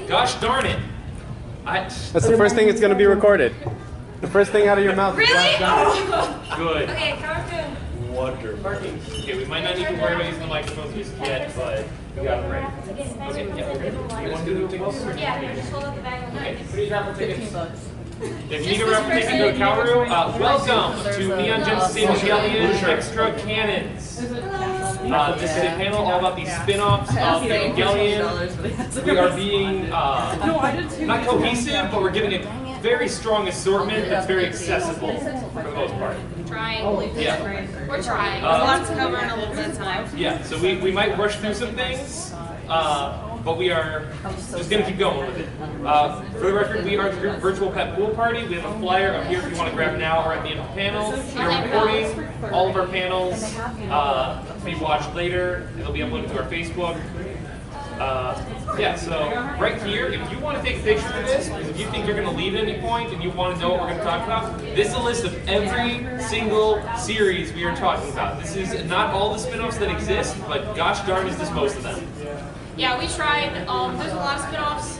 Gosh darn it. That's the first thing that's going to be recorded. The first thing out of your mouth. Really? Good. Okay, cartoon. Wonderful. Okay, we might not need to worry about using the microphones just yet, but we got it right. Okay, yeah, we're good. You want to do the tickets? Yeah, just hold up the bag. Okay, please raffle tickets. If you need a raffle ticket to go to Calvary, welcome to Neon Genesis Evangelion Extra Canons. This is a panel all about the spin-offs of Evangelion. We are being not cohesive, but we're giving a very strong assortment that's very accessible for the most part. Trying. Yeah. We're trying. There's a lot to cover in a little bit of time. Yeah, so we might rush through some things, but we are just going to keep going with it. For the record, we are the group Virtual Pet Pool Party. We have a flyer up here if you want to grab now or at the end of the panel. We're recording all of our panels to be watched later. It'll be uploaded to our Facebook. Yeah, so right here, if you want to take a picture of this, because if you think you're going to leave at any point and you want to know what we're going to talk about, this is a list of every single series we are talking about. This is not all the spin-offs that exist, but gosh darn is this most of them. Yeah, we tried. There's a lot of spin-offs.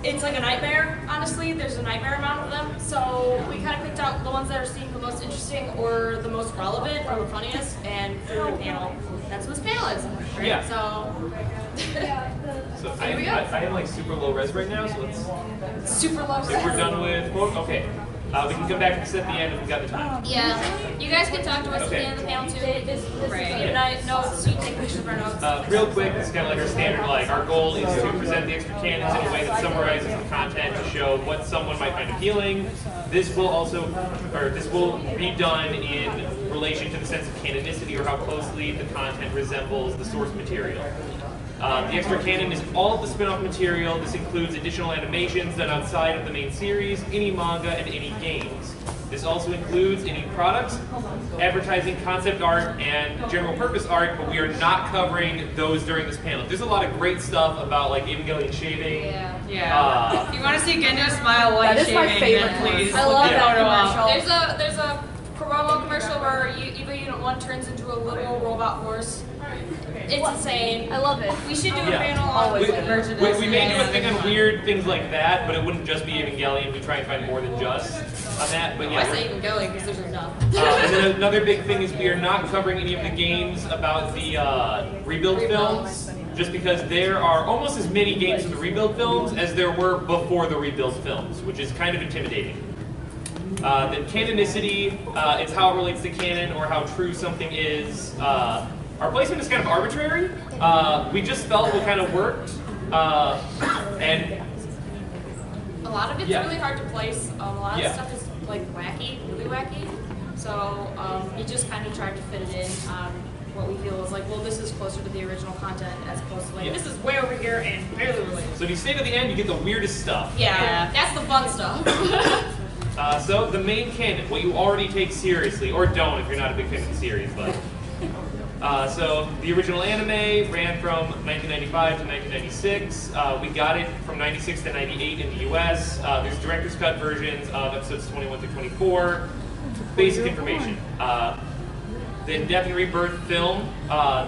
It's like a nightmare, honestly. There's a nightmare amount of them. So we kind of picked out the ones that are seemed the most interesting or the most relevant or the funniest, and for the panel, that's what this panel is. Right? Yeah. So I am like super low res right now, so let's. Super low res. If we're done with, okay. We can come back and sit at the end if we've got the time. Yeah. You guys can talk to us at the end of the panel too. Right. Notes, so you take pictures of our notes. Real quick, this is kind of like our standard, like our goal is to present the extra canons in a way that summarizes the content to show what someone might find appealing. This will be done in relation to the sense of canonicity or how closely the content resembles the source material. The extra canon is all of the spin-off material. This includes additional animations done outside of the main series, any manga, and any games. This also includes any products, advertising, concept art, and general purpose art, but we are not covering those during this panel. There's a lot of great stuff about like Evangelion shaving. Yeah. If you want to see Gendo smile while you're shaving, my favorite then please. I love that commercial. There's a promo commercial where Eva Unit 1 turns into a little robot horse. It's insane. I love it. We should do a panel on Always. We may do a thing on weird things like that, but it wouldn't just be Evangelion. We try and find more than just on that. But yeah. I say Evangelion because there's enough. And then another big thing is we are not covering any of the games about the rebuild films, just because there are almost as many games in the rebuild films as there were before the rebuild films, which is kind of intimidating. Then canonicity, it's how it relates to canon or how true something is. Our placement is kind of arbitrary. We just felt what kind of worked, and a lot of it's really hard to place. A lot of stuff is like wacky, really wacky. So we just kind of tried to fit it in on what we feel is like, well, this is closer to the original content as opposed to like, this is way over here and barely related. So if you stay to the end, you get the weirdest stuff. Yeah. That's the fun stuff. So the main canon, what you already take seriously, or don't if you're not a big fan of the series, but. So the original anime ran from 1995 to 1996. We got it from 96 to 98 in the US. There's director's cut versions of episodes 21 through 24. Basic information. The Death and Rebirth film,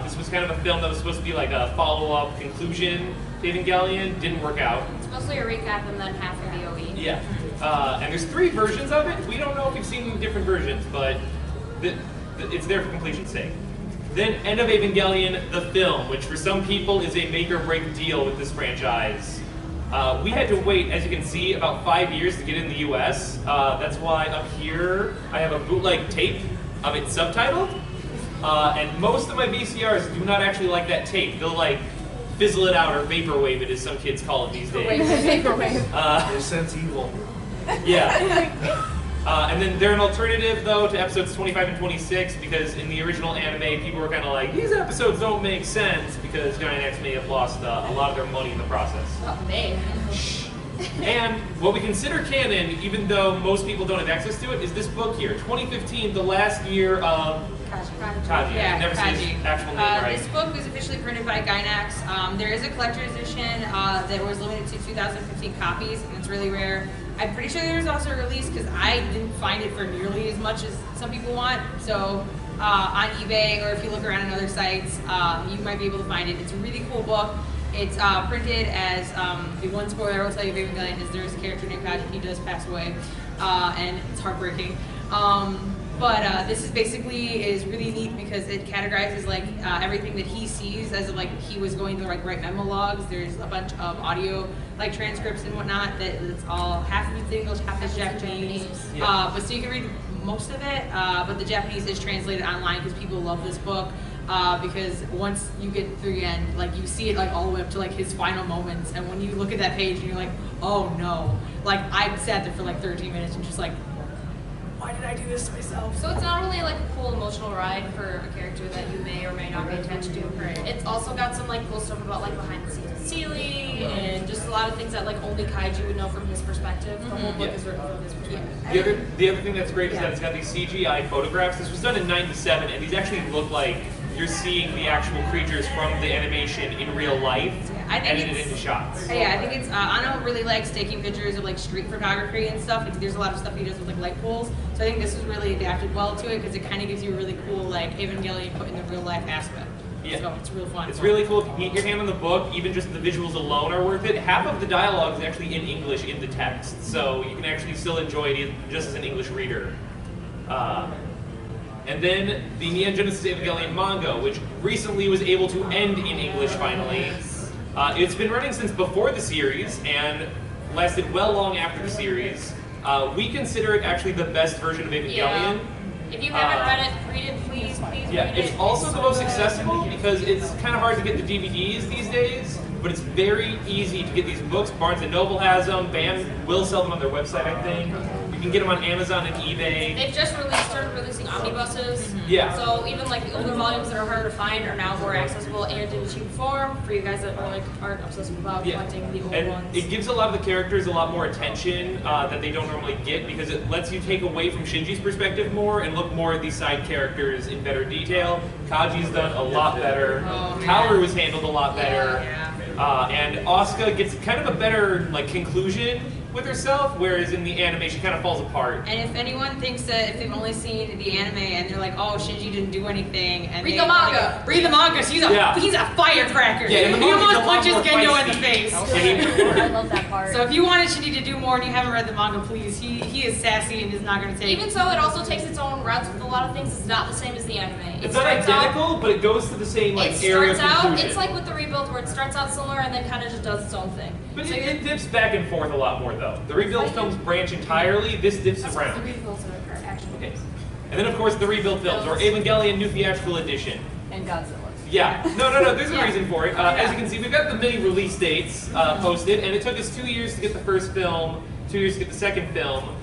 this was kind of a film that was supposed to be like a follow-up conclusion to Evangelion. Didn't work out. It's mostly a recap and then half of the OE. Yeah. And there's 3 versions of it. We don't know if we've seen different versions, but it's there for completion's sake. Then End of Evangelion, the film, which for some people is a make or break deal with this franchise. We had to wait, as you can see, about 5 years to get in the US. That's why up here I have a bootleg tape of it subtitled. And most of my VCRs do not actually like that tape. They'll like fizzle it out or vaporwave it, as some kids call it these days. Vaporwave. It sense evil. Yeah. And then they're an alternative, though, to episodes 25 and 26, because in the original anime, people were kind of like, these episodes don't make sense, because Giant X may have lost a lot of their money in the process. Oh, man. And what we consider canon, even though most people don't have access to it, is this book here, 2015, the last year of Kaji. Yeah, I never say his actual name right. This book was officially printed by Gainax. There is a collector's edition that was limited to 2,015 copies, and it's really rare. I'm pretty sure there's also a release because I didn't find it for nearly as much as some people want. So on eBay or if you look around on other sites, you might be able to find it. It's a really cool book. It's printed as, the one spoiler I will tell you of Evangelion is there is a character named Kaji. He does pass away, and it's heartbreaking. But this is basically really neat because it categorizes like everything that he sees as like he was going to like write memo logs. There's a bunch of audio like transcripts and whatnot that it's all half of it's English, half is Japanese. But so you can read most of it, but the Japanese is translated online because people love this book. Because once you get through the end, like you see it like all the way up to like his final moments, and when you look at that page and you're like, oh no, like I sat there for like 13 minutes and just like, why did I do this to myself? So it's not only like a cool emotional ride for a character that you may or may not be attached to. Right. It's also got some like cool stuff about like behind the scenes of Sealy and just a lot of things that like only Kaiji would know from his perspective. The whole book is written from his perspective. The other thing that's great is that it's got these CGI photographs. This was done in '97, and these actually look like you're seeing the actual creatures from the animation in real life, edited into shots. Yeah, I think it's, Anno really likes taking pictures of like street photography and stuff. There's a lot of stuff he does with like light poles. So I think this was really adapted well to it because it kind of gives you a really cool like Evangelion put in the real life aspect. Yeah. So it's real fun. It's really cool. If you get your hand on the book, even just the visuals alone are worth it. Half of the dialogue is actually in English in the text, so you can actually still enjoy it just as an English reader. And then the Neon Genesis Evangelion manga, which recently was able to end in English finally. It's been running since before the series and lasted well long after the series. We consider it actually the best version of Evangelion. Yeah. If you haven't read it, read it, please read it. It's also the most accessible because it's kind of hard to get the DVDs these days, but it's very easy to get these books. Barnes & Noble has them. BAM will sell them on their website, I think. You can get them on Amazon and eBay. They've just started releasing omnibuses. Yeah. So even like the older volumes that are harder to find are now more accessible and in a cheap form for you guys that are like aren't obsessed about collecting the old ones. It gives a lot of the characters a lot more attention that they don't normally get because it lets you take away from Shinji's perspective more and look more at these side characters in better detail. Kaji's done a lot better. Kaoru was handled a lot better. And Asuka gets kind of a better like conclusion with herself, whereas in the anime she kind of falls apart. And if anyone thinks that if they've only seen the anime and they're like, oh, Shinji didn't do anything, and read the manga. Read the manga. So he's a firecracker. Yeah, he almost punches Gendo in the face. I love that part. So if you wanted Shinji to do more and you haven't read the manga, please. He is sassy and is not going to take. Even so, it also takes its own routes with a lot of things. It's not the same as the anime. It's not identical, but it goes to the same like area of conclusion. It's like with the rebuild where it starts out similar and then kind of just does its own thing. But it dips back and forth a lot more though. The rebuild films branch entirely. This dips around. The rebuilds are action. Okay. And then of course the rebuild films, or Evangelion New Theatrical Edition. And Godzilla. Yeah. No. There's a reason for it. As you can see, we've got the mini release dates posted, and it took us 2 years to get the first film, 2 years to get the second film.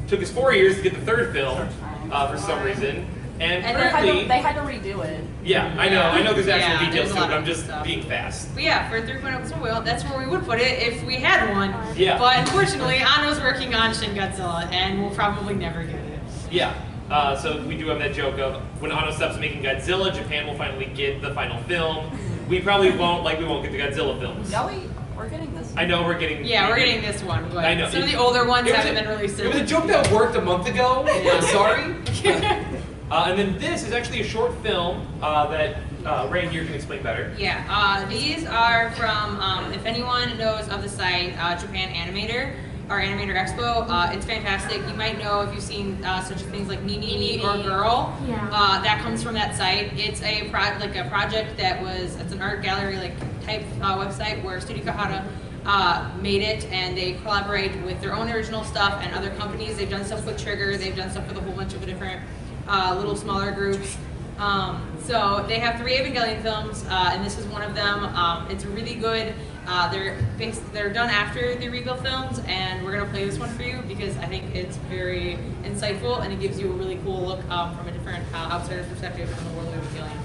It took us 4 years to get the third film for some reason. And currently, they had to redo it. Yeah, I know there's actual details to it, there's but I'm just being fast. But yeah, for 3.0, well, that's where we would put it if we had one. Yeah. But unfortunately, Anno's working on Shin Godzilla, and we'll probably never get it. Yeah. So we do have that joke of when Anno stops making Godzilla, Japan will finally get the final film. We probably won't, like we won't get the Godzilla films. Yeah, we're getting this. I know we're getting. Yeah, we're getting this one, but I know. some of the older ones haven't been released. It was a joke that worked a month ago. I'm sorry. And then this is actually a short film that Ray here can explain better. Yeah, these are from, if anyone knows of the site, Japan Animator, or Animator Expo, it's fantastic. You might know if you've seen such things like Mimi or Girl. Yeah. That comes from that site. It's a project that was, it's an art gallery type website where Studio Kahara made it, and they collaborate with their own original stuff and other companies. They've done stuff with Trigger, they've done stuff with a whole bunch of different little smaller groups. So they have 3 Evangelion films, and this is one of them. It's really good. They're done after the rebuild films, and we're gonna play this one for you because I think it's very insightful and it gives you a really cool look from a different outsider's perspective on the world of Evangelion.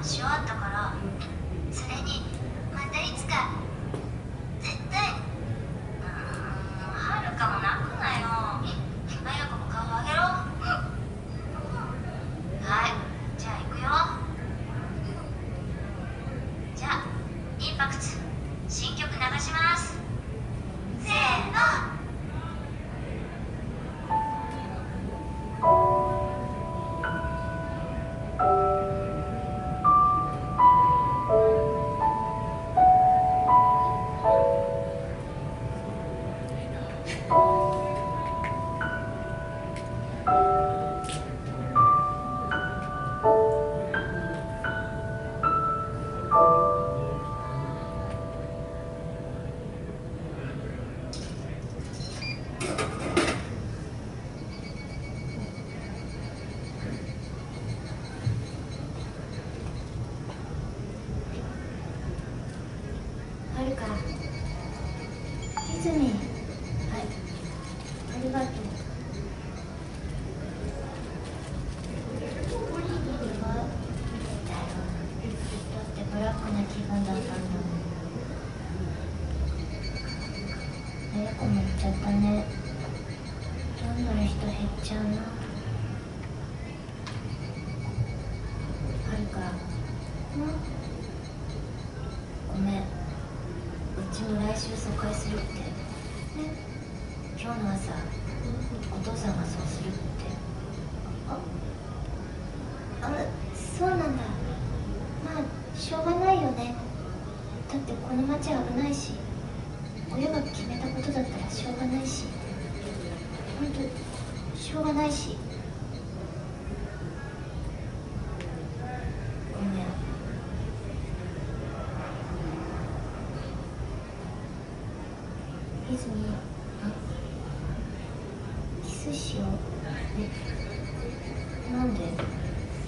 し終わったから、それにまたいつちゃうな。はるか、ごめん、うちも来週疎開するって。今日の朝お父さんがそうするって。そうなんだ。まあしょうがないよね。だってこの町危ないし、親が決めたことだったらしょうがないし、ほんとしょうがないし。ごめん。泉、キスしよう。なんで？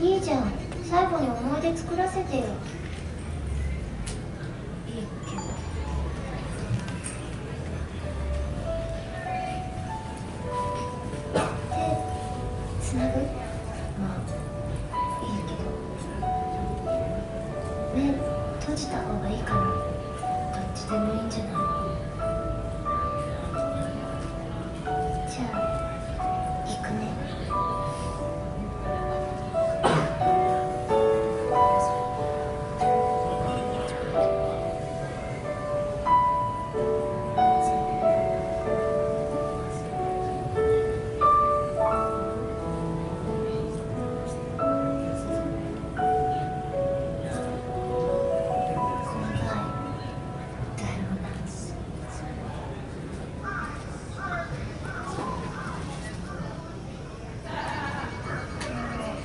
いいじゃん、最後に思い出作らせてよ。いいけど。手つなぐ？まあいいけど、目閉じた方がいいかな。どっちでもいいんじゃない？じゃあ行くね。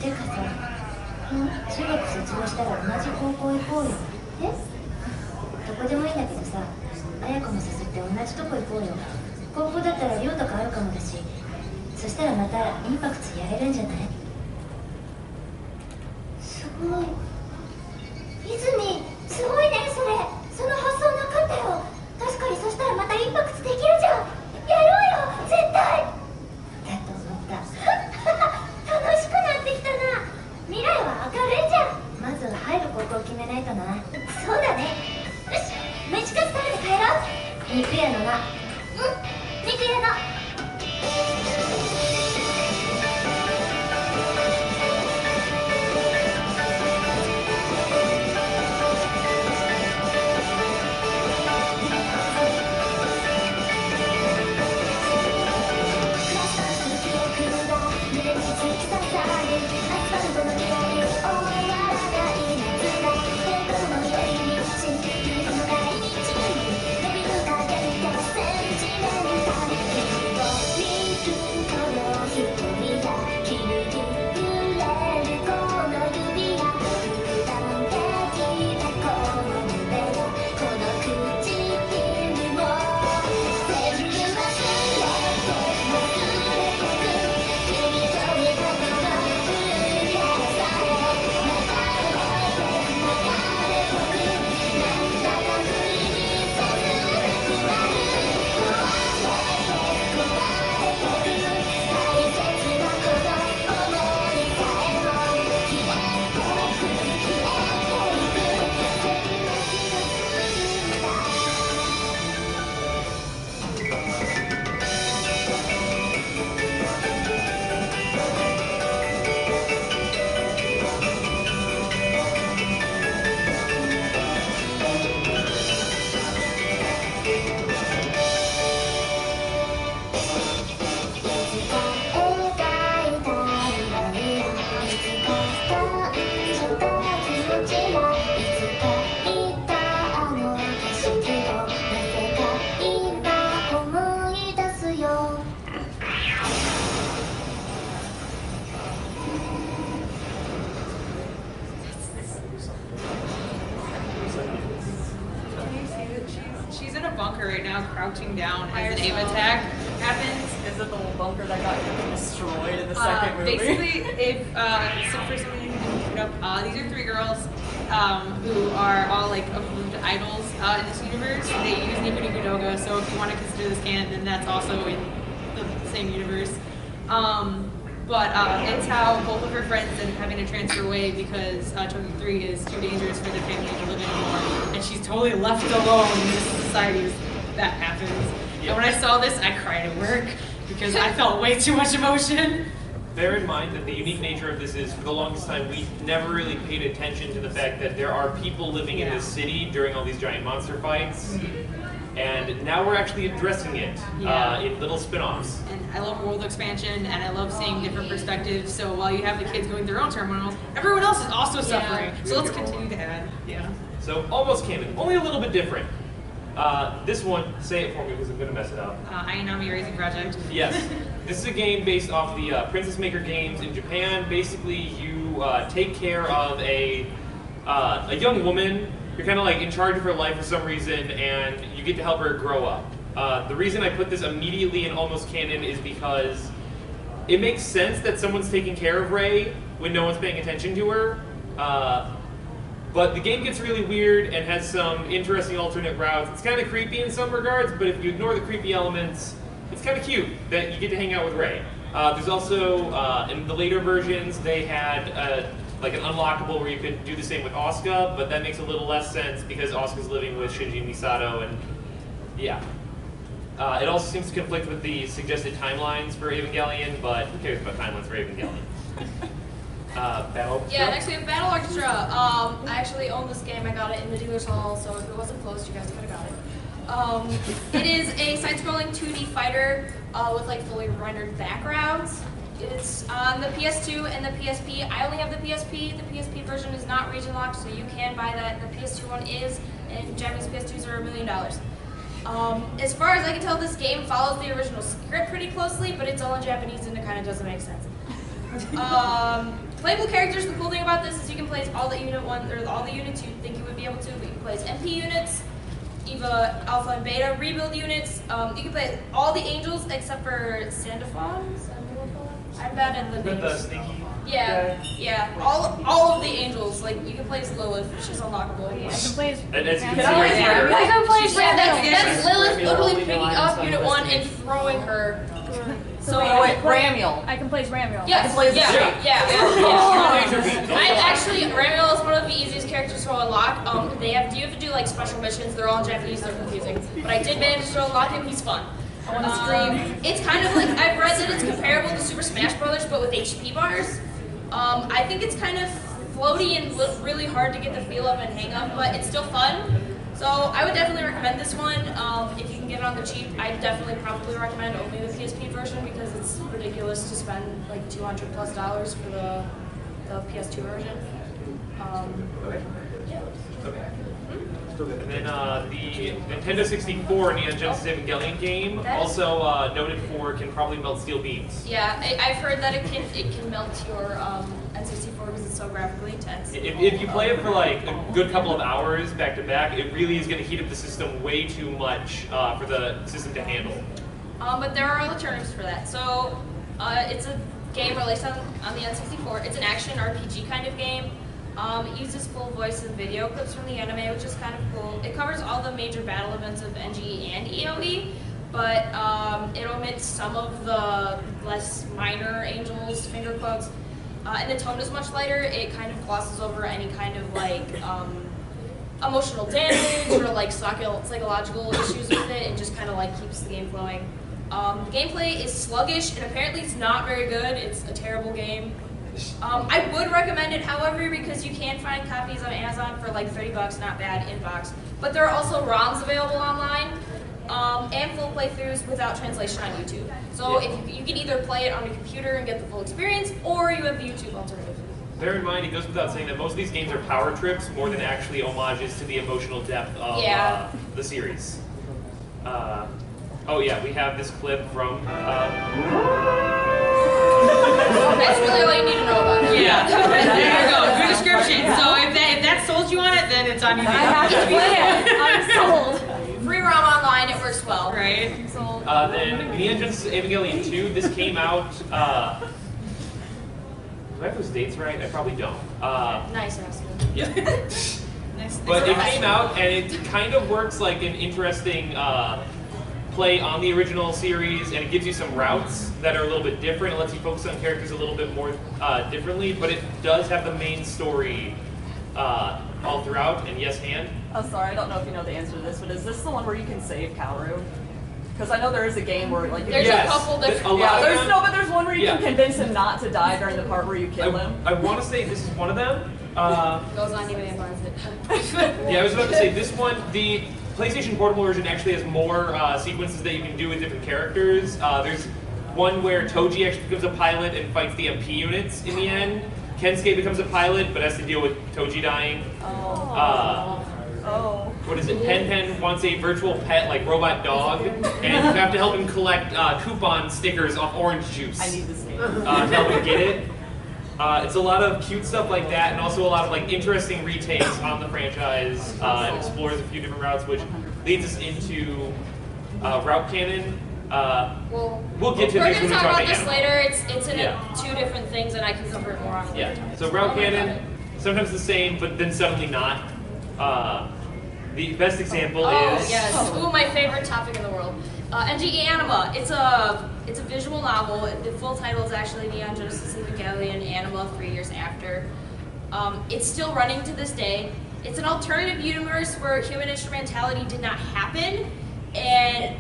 てかさ、中学卒業したら同じ高校行こうよ。え？どこでもいいんだけどさ、綾子も誘って同じとこ行こうよ。高校だったら寮とかあるかもだし、そしたらまたインパクトやれるんじゃない？すごい。泉、すごいね、それ。その発想なかったよ。確かに、そしたらまたインパクトできるじゃん。やろうよ、絶対。だと思った。楽しくなってきたな。未来は明るいじゃん。まずは入る高校を決めないとな。そうだね。よし、メチカツ食べて帰ろう。肉屋のな。肉屋の。She's in a bunker right now, crouching down as an AIM attack happens. Is it the little bunker that got destroyed in the second movie? Basically, if so for some reason you didn't pick up, these are three girls who are all like approved idols in this universe. They use Niku Niku Doga, so if you want to consider this canon, then that's also in the same universe. But it's how both of her friends end up having to transfer away because Tokyo 3 is too dangerous for their family to live anymore. And she's totally left alone in this society as that happens. Yep. And when I saw this, I cried at work because I felt way too much emotion. Bear in mind that the unique nature of this is, for the longest time, we never really paid attention to the fact that there are people living in this city during all these giant monster fights. And now we're actually addressing it in little spin-offs. And I love world expansion, and I love seeing different perspectives. So while you have the kids going through their own turmoil, everyone else is also suffering. So let's continue to add. Yeah. So almost canon, only a little bit different. This one, say it for me because I'm going to mess it up. Ayanami Raising Project. Yes. This is a game based off the Princess Maker games in Japan. Basically, you take care of a young woman. You're kind of like in charge of her life for some reason, and you get to help her grow up. The reason I put this immediately in almost canon is because it makes sense that someone's taking care of Rei when no one's paying attention to her. But the game gets really weird and has some interesting alternate routes. It's kind of creepy in some regards, but if you ignore the creepy elements, it's kind of cute that you get to hang out with Rei. There's also, in the later versions, they had like an unlockable where you could do the same with Asuka, but that makes a little less sense because Asuka's living with Shinji Misato, and yeah. It also seems to conflict with the suggested timelines for Evangelion, but who cares about timelines for Evangelion? Battle Orchestra? Yeah, next we have Battle Orchestra. I actually own this game. I got it in the dealer's hall, so if it wasn't closed, you guys could have got it. It is a side-scrolling 2D fighter with like fully rendered backgrounds. It's on the PS2 and the PSP. I only have the PSP. The PSP version is not region locked, so you can buy that. The PS2 one is, and Japanese PS2s are $1 million. As far as I can tell, this game follows the original script pretty closely, but it's all in Japanese and it kind of doesn't make sense. Playable characters, the cool thing about this is you can play as all the all the units you think you would be able to, but you can play as MP units, EVA, Alpha, and Beta, rebuild units. You can play as all the angels except for Sandophon. I'm bad at the names. The sneaky. Yeah. All of the angels. Like you can play as Lilith. She's unlockable. I can play as And as you can see right here, I can play as That's Lilith literally picking up Unit 1 and throwing her. So wait, Ramiel. I can play as Ramiel. Yes. I can play as I'm actually Ramiel is one of the easiest characters to unlock. You have to do like special missions. They're all in Japanese. They're confusing. But I did manage to unlock him. He's fun. I want to scream. It's kind of like I've read that it's comparable to Super Smash Brothers, but with HP bars. I think it's kind of floaty and really hard to get the feel of and hang of, but it's still fun. So I would definitely recommend this one. If you can get it on the cheap, I definitely probably recommend only the PSP version because it's ridiculous to spend like $200+ for the PS2 version. And then the Nintendo 64 Neon Genesis Evangelion game, also noted for can probably melt steel beams. Yeah, I've heard that it can melt your N64 because it's so graphically intense. If you play it for like a good couple of hours back to back, it really is going to heat up the system way too much for the system to handle. But there are alternatives for that. So it's a game released on the N64. It's an action RPG kind of game. It uses full voice and video clips from the anime, which is kind of cool. It covers all the major battle events of NGE and EOE, but it omits some of the less minor angels, finger quotes, and the tone is much lighter. It kind of glosses over any kind of like emotional damage or like psychological issues with it, and just kind of like keeps the game flowing. The gameplay is sluggish, and apparently it's not very good. It's a terrible game. I would recommend it, however, because you can find copies on Amazon for like $30, not bad, in box. But there are also ROMs available online, and full playthroughs without translation on YouTube. So if you can either play it on a computer and get the full experience, or you have the YouTube alternative. Bear in mind, it goes without saying that most of these games are power trips more than actually homages to the emotional depth of the series. Oh yeah, we have this clip from... That's really all you need to know about it. Yeah. There you go. Good description. So if that sold you on it, then it's on you. I have to play it. I'm sold. Free ROM online, it works well. Right. Sold. Then Neon Genesis Evangelion 2, this came out... do I have those dates right? I probably don't. Nice asking. Yeah. Nice. But it came out, and it kind of works like an interesting play on the original series, and it gives you some routes that are a little bit different. It lets you focus on characters a little bit more differently, but it does have the main story all throughout. And yes, Han? Oh, sorry, I don't know if you know the answer to this, but is this the one where you can save Kaoru? Because I know there is a game where like There's Yes. a couple different. A lot yeah, of there's them- no, but there's one where you Yeah. can convince him not to die during the part where you kill him. I want to say this is one of them. Goes on eBay and buys it. Yeah, I was about to say this one. The PlayStation Portable version actually has more sequences that you can do with different characters. There's one where Toji actually becomes a pilot and fights the MP units in the end. Kensuke becomes a pilot, but has to deal with Toji dying. What is it? Pen Pen wants a virtual pet, like robot dog, and you have to help him collect coupon stickers off orange juice. I need this game. To help him get it. It's a lot of cute stuff like that, and also a lot of like interesting retakes on the franchise, and explores a few different routes, which leads us into route canon. We'll get to We're this gonna when we talk talk about this anime. later. It's in Yeah. two different things, and I can cover it more on it. Yeah. So route canon, sometimes the same, but then suddenly not. The best example Oh is yes, ooh, my favorite topic in the world. NGE Anima. It's a visual novel. The full title is actually Neon Genesis Evangelion Anima 3 years after. It's still running to this day. It's an alternative universe where human instrumentality did not happen, and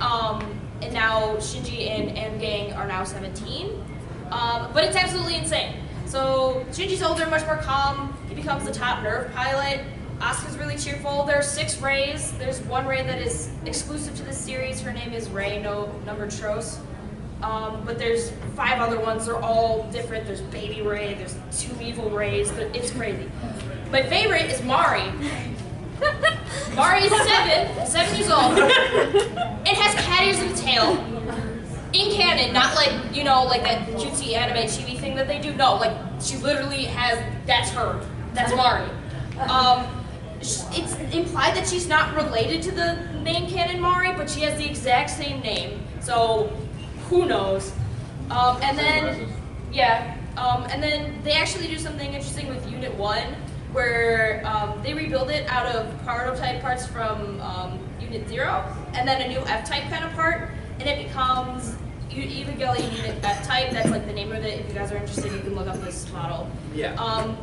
now Shinji and gang are now 17. But it's absolutely insane. So Shinji's older, much more calm. He becomes the top nerve pilot. Asuka's really cheerful. There are 6 Rays. There's one Ray that is exclusive to this series. Her name is Ray, no numbered Tros. But there's 5 other ones. They're all different. There's Baby Ray. There's 2 evil Rays. It's crazy. My favorite is Mari. Mari is 7 years old. It has cat ears and a tail. In canon, not like, like that cutesy anime chibi thing that they do. No, like, she literally has, that's her. That's Mari. It's implied that she's not related to the main canon Mari, but she has the exact same name. So, who knows? And then they actually do something interesting with Unit 1, where they rebuild it out of prototype parts from Unit 0, and then a new F-type kind of part, and it becomes Evangelion Unit F-type. That's like the name of it. If you guys are interested, you can look up this model. yeah.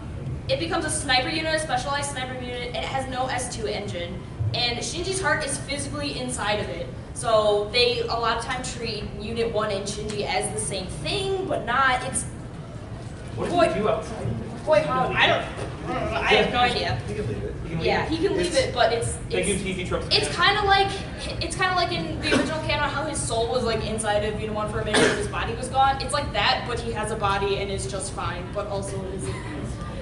It becomes a sniper unit, a specialized sniper unit, and it has no S2 engine. And Shinji's heart is physically inside of it. So they a lot of time treat Unit 1 and Shinji as the same thing, but not. It's What does he do outside? boy, how I have no idea. He can leave it. Yeah, he can leave it, but it's Thank you, TV Trucks. it's kind of like in the original canon how his soul was like inside of Unit 1 for a minute, and his body was gone. It's like that, but he has a body and is just fine, but also is.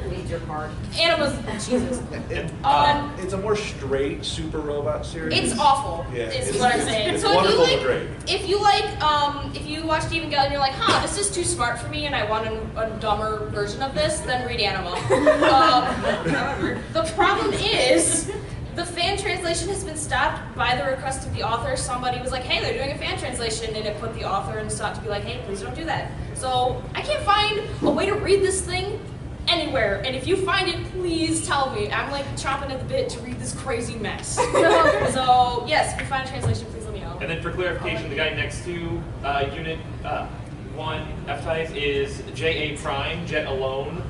Needs your heart. Animals, Jesus. It's a more straight super robot series. It's awful. Yeah, is it's- what I'm saying. it's So wonderful but great. if you watch Evangelion and you're like, this is too smart for me, and I want a dumber version of this, then read Anima. The problem is, the fan translation has been stopped by the request of the author. Somebody was like, hey, they're doing a fan translation, and it put the author in the stop to be like, hey, please don't do that. So I can't find a way to read this thing anywhere, and if you find it, please tell me. I'm like chomping at the bit to read this crazy mess. So yes, if you find a translation, please let me know. And then for clarification, the guy next to Unit 1 F-type is JA Prime, Jet Alone.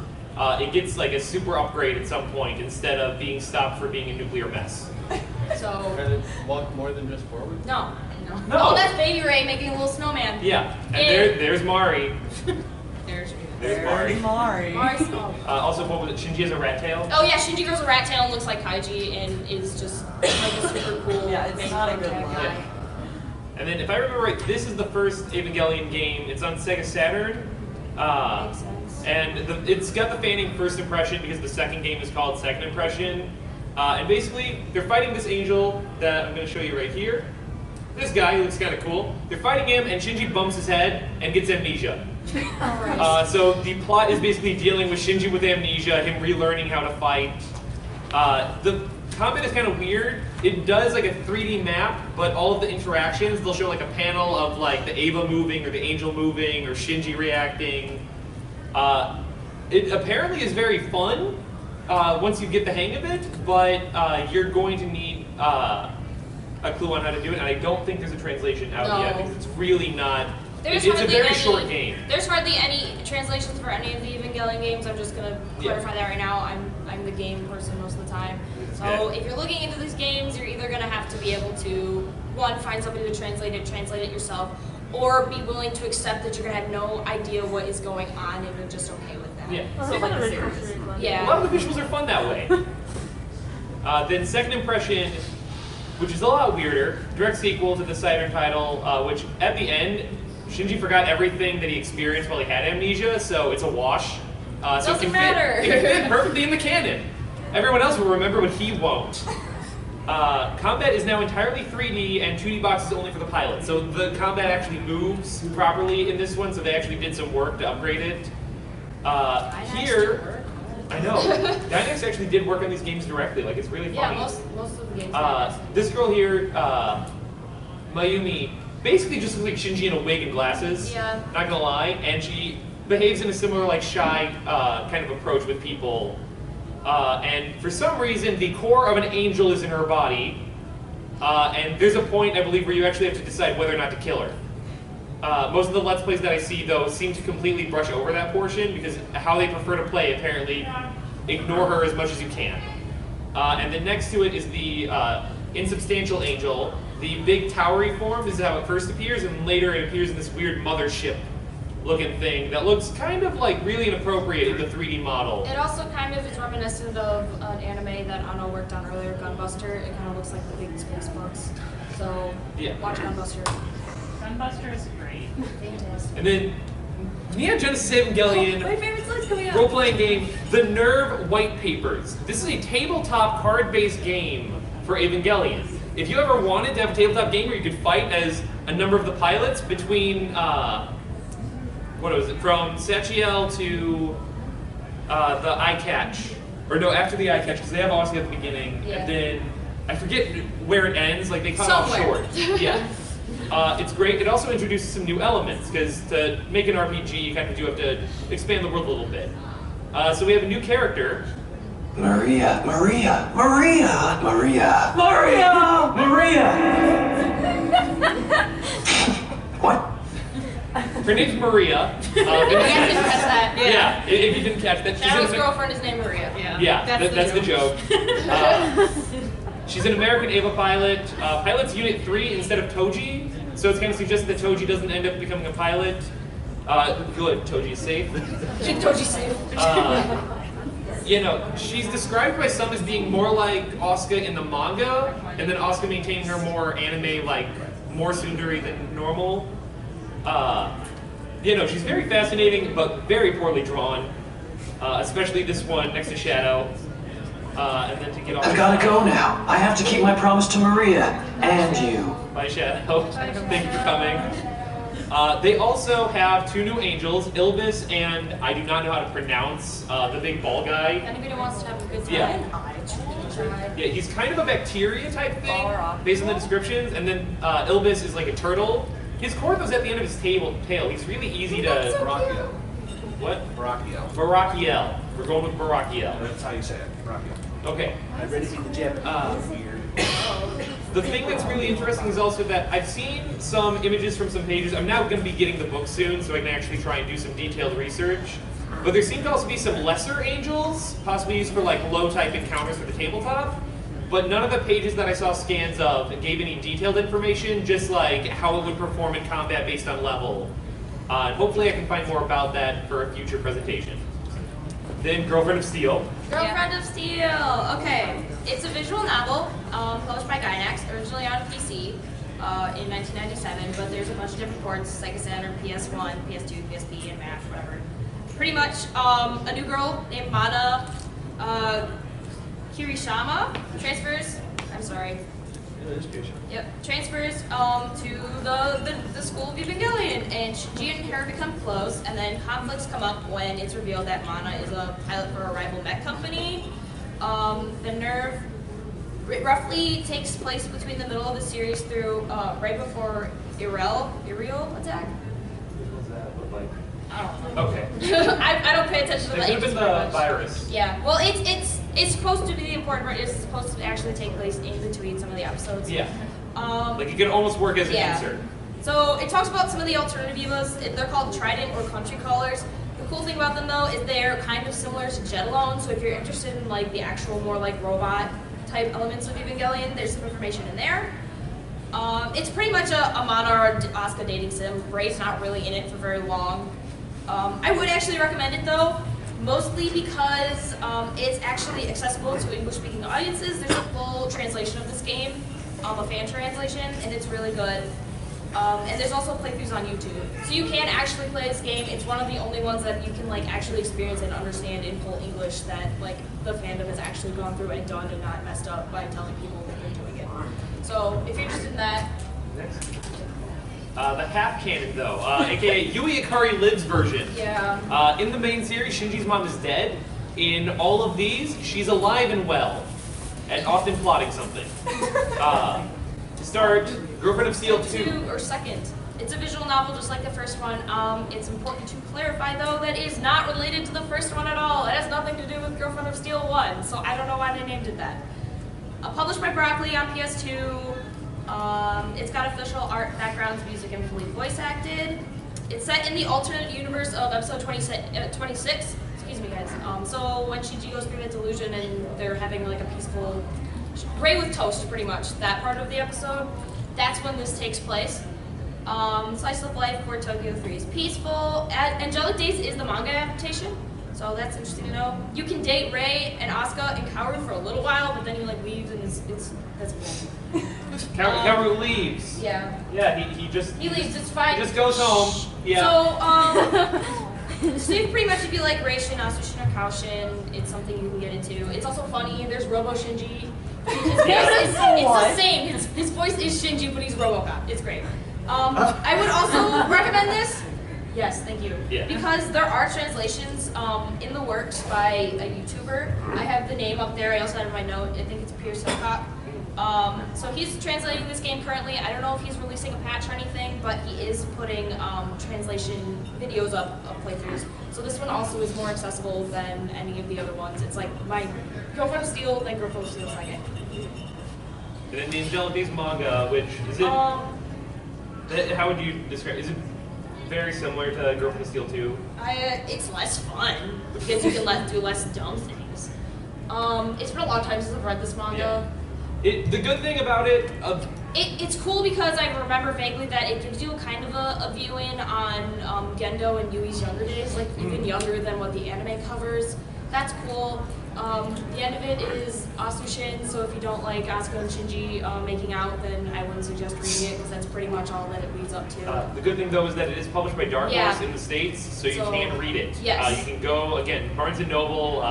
It gets like a super upgrade at some point instead of being stopped for being a nuclear mess. So Can it walk more than just forward? no. No. Oh, that's Baby Ray making a little snowman. Yeah, and And- there's Mari. There's There's Mari. Mari. Mari's small. Also, what was it? Shinji has a rat tail. Oh yeah, Shinji grows a rat tail and looks like Kaiji and is just like a super cool. Yeah, it's main not a good character line. guy. And then, if I remember right, this is the first Evangelion game. It's on Sega Saturn. Makes sense. And it's got the fanning First Impression because the second game is called Second Impression. And basically, they're fighting this angel that I'm going to show you right here. This guy who looks kind of cool. They're fighting him, and Shinji bumps his head and gets amnesia. So the plot is basically dealing with Shinji with amnesia, him relearning how to fight. The combat is kind of weird. It does like a 3D map, but all of the interactions, they'll show like a panel of like the Ava moving or the angel moving or Shinji reacting. It apparently is very fun once you get the hang of it, but you're going to need a clue on how to do it, and I don't think there's a translation out yet because it's really not. It's a very short game. There's hardly any translations for any of the Evangelion games. I'm just gonna clarify that right now. I'm the game person most of the time. So if you're looking into these games, you're either gonna have to be able to one, find somebody to translate it yourself, or be willing to accept that you're gonna have no idea what is going on and you're just okay with that. Yeah. So like the series. Yeah. A lot of the visuals are fun that way. Then Second Impression, which is a lot weirder, direct sequel to the Saturn title, which at the end, Shinji forgot everything that he experienced while he had amnesia, so it's a wash. So Doesn't matter. It can fit perfectly in the canon. Everyone else will remember, but he won't. Combat is now entirely 3D and 2D boxes only for the pilot. So the combat actually moves properly in this one, so they actually did some work to upgrade it. Here, I know, Dynex actually did work on these games directly, like it's really funny. Yeah, most of the games. This girl here, Mayumi, basically just looks like Shinji in a wig and glasses, Yeah. not gonna lie, and she behaves in a similar like shy kind of approach with people. And for some reason, the core of an angel is in her body. And there's a point, I believe, where you actually have to decide whether or not to kill her. Most of the Let's Plays that I see, though, seem to completely brush over that portion, because how they prefer to play, apparently, ignore her as much as you can. And then next to it is the insubstantial angel. The big towery form is how it first appears, and later it appears in this weird mothership looking thing that looks kind of like really inappropriate in the 3D model. It also kind of is reminiscent of an anime that Anno worked on earlier, Gunbuster. It kind of looks like the big space books. So Yeah. watch Gunbuster. Gunbuster is great. Fantastic. And then Neon Genesis Evangelion My favorite slide's coming up. role-playing game, The Nerve White Papers. This is a tabletop card-based game for Evangelion. If you ever wanted to have a tabletop game where you could fight as a number of the pilots between, what was it, from Sachiel to the Eye Catch. Or no, after the Eye Catch, because they have Oscar at the beginning, Yeah. and then, I forget where it ends, like they cut off Somewhere. short. Yeah. It's great. It also introduces some new elements, because to make an RPG, you kind of do have to expand the world a little bit. So we have a new character. Maria. What? Her name's Maria. You guys didn't catch that. Yeah, if you didn't catch that. Shadow's girlfriend is named Maria. Yeah, that's the joke. She's an American Ava pilot. Pilot's Unit 3 instead of Toji, so it's kind of suggested that Toji doesn't end up becoming a pilot. Good, Toji is safe. Toji's safe. You know, she's described by some as being more like Asuka in the manga, and then Asuka maintaining her more anime, like, more tsundere than normal. You know, she's very fascinating, but very poorly drawn. Especially this one next to Shadow. And then to get off. I've gotta go now. I have to keep my promise to Maria and you. Bye, Shadow. Thank you for coming. They also have two new angels, Ilbis and I do not know how to pronounce the big ball guy. Anybody wants to have a good time? Yeah. Yeah, he's kind of a bacteria type thing, based on the descriptions, and then Ilbis is like a turtle. His core goes at the end of his tail. He's really easy to... Barakiel. What? Barakiel. Barakiel. We're going with Barakiel. That's how you say it. Barakiel. Okay. I read it in the Japanese. Weird. The thing that's really interesting is also that I've seen some images from some pages. I'm now going to be getting the book soon, so I can actually try and do some detailed research. But there seem to also be some lesser angels, possibly used for like low-type encounters for the tabletop. But none of the pages that I saw scans of gave any detailed information, just like how it would perform in combat based on level. And hopefully I can find more about that for a future presentation. Then Girlfriend of Steel. Girlfriend of Steel. Okay, it's a visual novel published by Gainax, originally on PC in 1997, but there's a bunch of different ports, Sega Saturn, PS1, PS2, PSP, and Mac, whatever. Pretty much a new girl named Mana Kirishima transfers. I'm sorry. Yep, transfers to the school of Evangelion, and Shinji and her become close, and then conflicts come up when it's revealed that Mana is a pilot for a rival mech company. The nerve roughly takes place between the middle of the series through right before Iriel attack. I don't know. Okay. I don't pay attention to It the could have been ages very the much. virus. Yeah, well, it's supposed to be the important part. It's supposed to actually take place in between some of the episodes. Yeah. Like it could almost work as an Yeah. insert. So it talks about some of the alternative evas. They're called Trident or Country Callers. The cool thing about them though is they're kind of similar to Jet Alone. So if you're interested in like the actual more like robot type elements of Evangelion, there's some information in there. It's pretty much a Mana or Asuka dating sim. Ray's not really in it for very long. I would actually recommend it though, mostly because it's actually accessible to English-speaking audiences. There's a full translation of this game, a fan translation, and it's really good. And there's also playthroughs on YouTube. So you can actually play this game. It's one of the only ones that you can like actually experience and understand in full English that like the fandom has actually gone through and done and not messed up by telling people that they're doing it. So if you're interested in that. Next. The half canon though, aka Yui Ikari Lives version. Yeah. In the main series, Shinji's mom is dead. In all of these, she's alive and well, and often plotting something. To start, Girlfriend of Steel 2. Or second. It's a visual novel just like the first one. It's important to clarify though that it is not related to the first one at all. It has nothing to do with Girlfriend of Steel 1, so I don't know why they named it that. Published by Broccoli on PS2. It's got official art, backgrounds, music, and fully voice acted. It's set in the alternate universe of episode 26. Excuse me, guys. So when Shinji goes through that delusion and they're having like a peaceful Ray with toast, pretty much, that part of the episode, that's when this takes place. Slice of life for Tokyo 3 is peaceful. Angelic Days is the manga adaptation, so that's interesting to know. You can date Ray and Asuka and Kaoru for a little while, but then he like leaves and that's cool. Kaoru leaves. Yeah. Yeah, he leaves, it's fine. He just goes home. Yeah. So you pretty much would be like Ray Shin, Asushin, or Kaoshin. It's something you can get into. It's also funny. There's Robo Shinji. It's the same. His voice is Shinji, but he's RoboCop. It's great. I would also recommend this. Yes, thank you. Yeah. Because there are translations in the works by a YouTuber. I have the name up there. I also have my note. I think it's Pierce Silcock. So he's translating this game currently. I don't know if he's releasing a patch or anything, but he is putting translation videos up of playthroughs. So this one also is more accessible than any of the other ones. It's like my Girlfriend of Steel, then Girlfriend of Steel second. And then the Angelic Days manga, which is it? How would you describe? Is it very similar to Girlfriend of Steel 2? It's less fun because you can do less dumb things. It's been a long time since I've read this manga. Yeah. The good thing about it, it's cool because I remember vaguely that it gives you a kind of a view in on Gendo and Yui's younger days, like even younger than what the anime covers. That's cool. The end of it is Asushin, so if you don't like Asuka and Shinji making out, then I wouldn't suggest reading it because that's pretty much all that it leads up to. The good thing though is that it is published by Dark Horse in the States, so you can read it. Yes. You can go, again, Barnes & Noble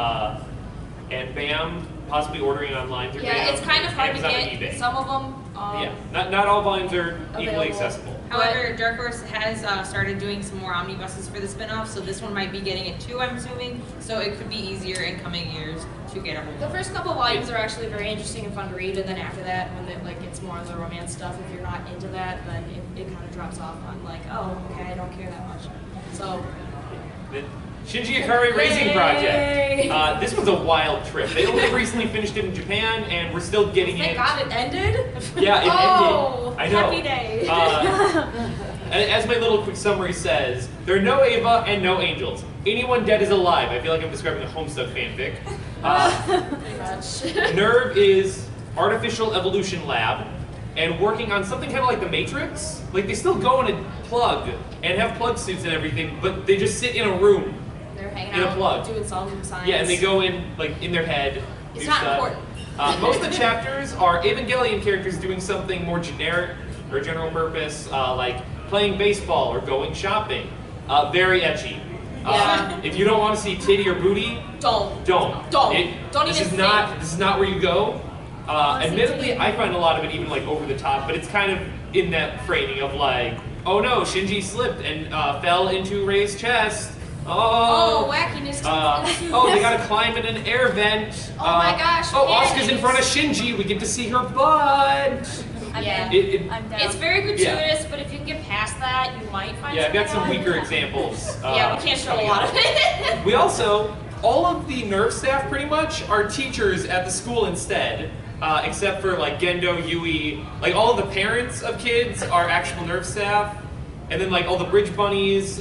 and BAM, possibly ordering online through BAM. Yeah, it's kind of hard to Amazon get some of them. Not all volumes are available. equally accessible. However, Dark Horse has started doing some more omnibuses for the spin-off, so this one might be getting it too, I'm assuming. So it could be easier in coming years to get a hold of. The first couple volumes are actually very interesting and fun to read, and then after that, when it gets more of the romance stuff, if you're not into that, then it kind of drops off on like, oh, okay, I don't care that much. So. The Shinji Ikari Racing Project. This was a wild trip. They only recently finished it in Japan, and we're still getting it. Thank God it ended? Yeah, it ended. I know. Happy day. As my little quick summary says, there are no Ava and no angels. Anyone dead is alive. I feel like I'm describing a Homestuck fanfic. Pretty much. Nerve is artificial evolution lab, and working on something kind of like the Matrix. Like they still go in a plug and have plug suits and everything, but they just sit in a room. They're hanging in a out, plug. doing some science. Yeah, and they go in like in their head. It's do not stuff. important. Most of the chapters are Evangelion characters doing something more generic or general purpose, like playing baseball or going shopping. Very etchy. Yeah. If you don't want to see titty or booty, don't. Don't This is not where you go. Admittedly, I find a lot of it even like over the top, but it's kind of in that framing of like, oh no, Shinji slipped and fell into Rei's chest. Oh, wackiness. They gotta climb in an air vent. Oh my gosh. Asuka's in front of Shinji. We get to see her butt. I'm down. It's very gratuitous, but if you can get past that, you might find I've got some something weaker else. examples. We can't show a lot of it. We also, all of the Nerve staff pretty much are teachers at the school instead. Except for like Gendo, Yui, like all of the parents of kids are actual Nerve staff. And then like all the Bridge Bunnies,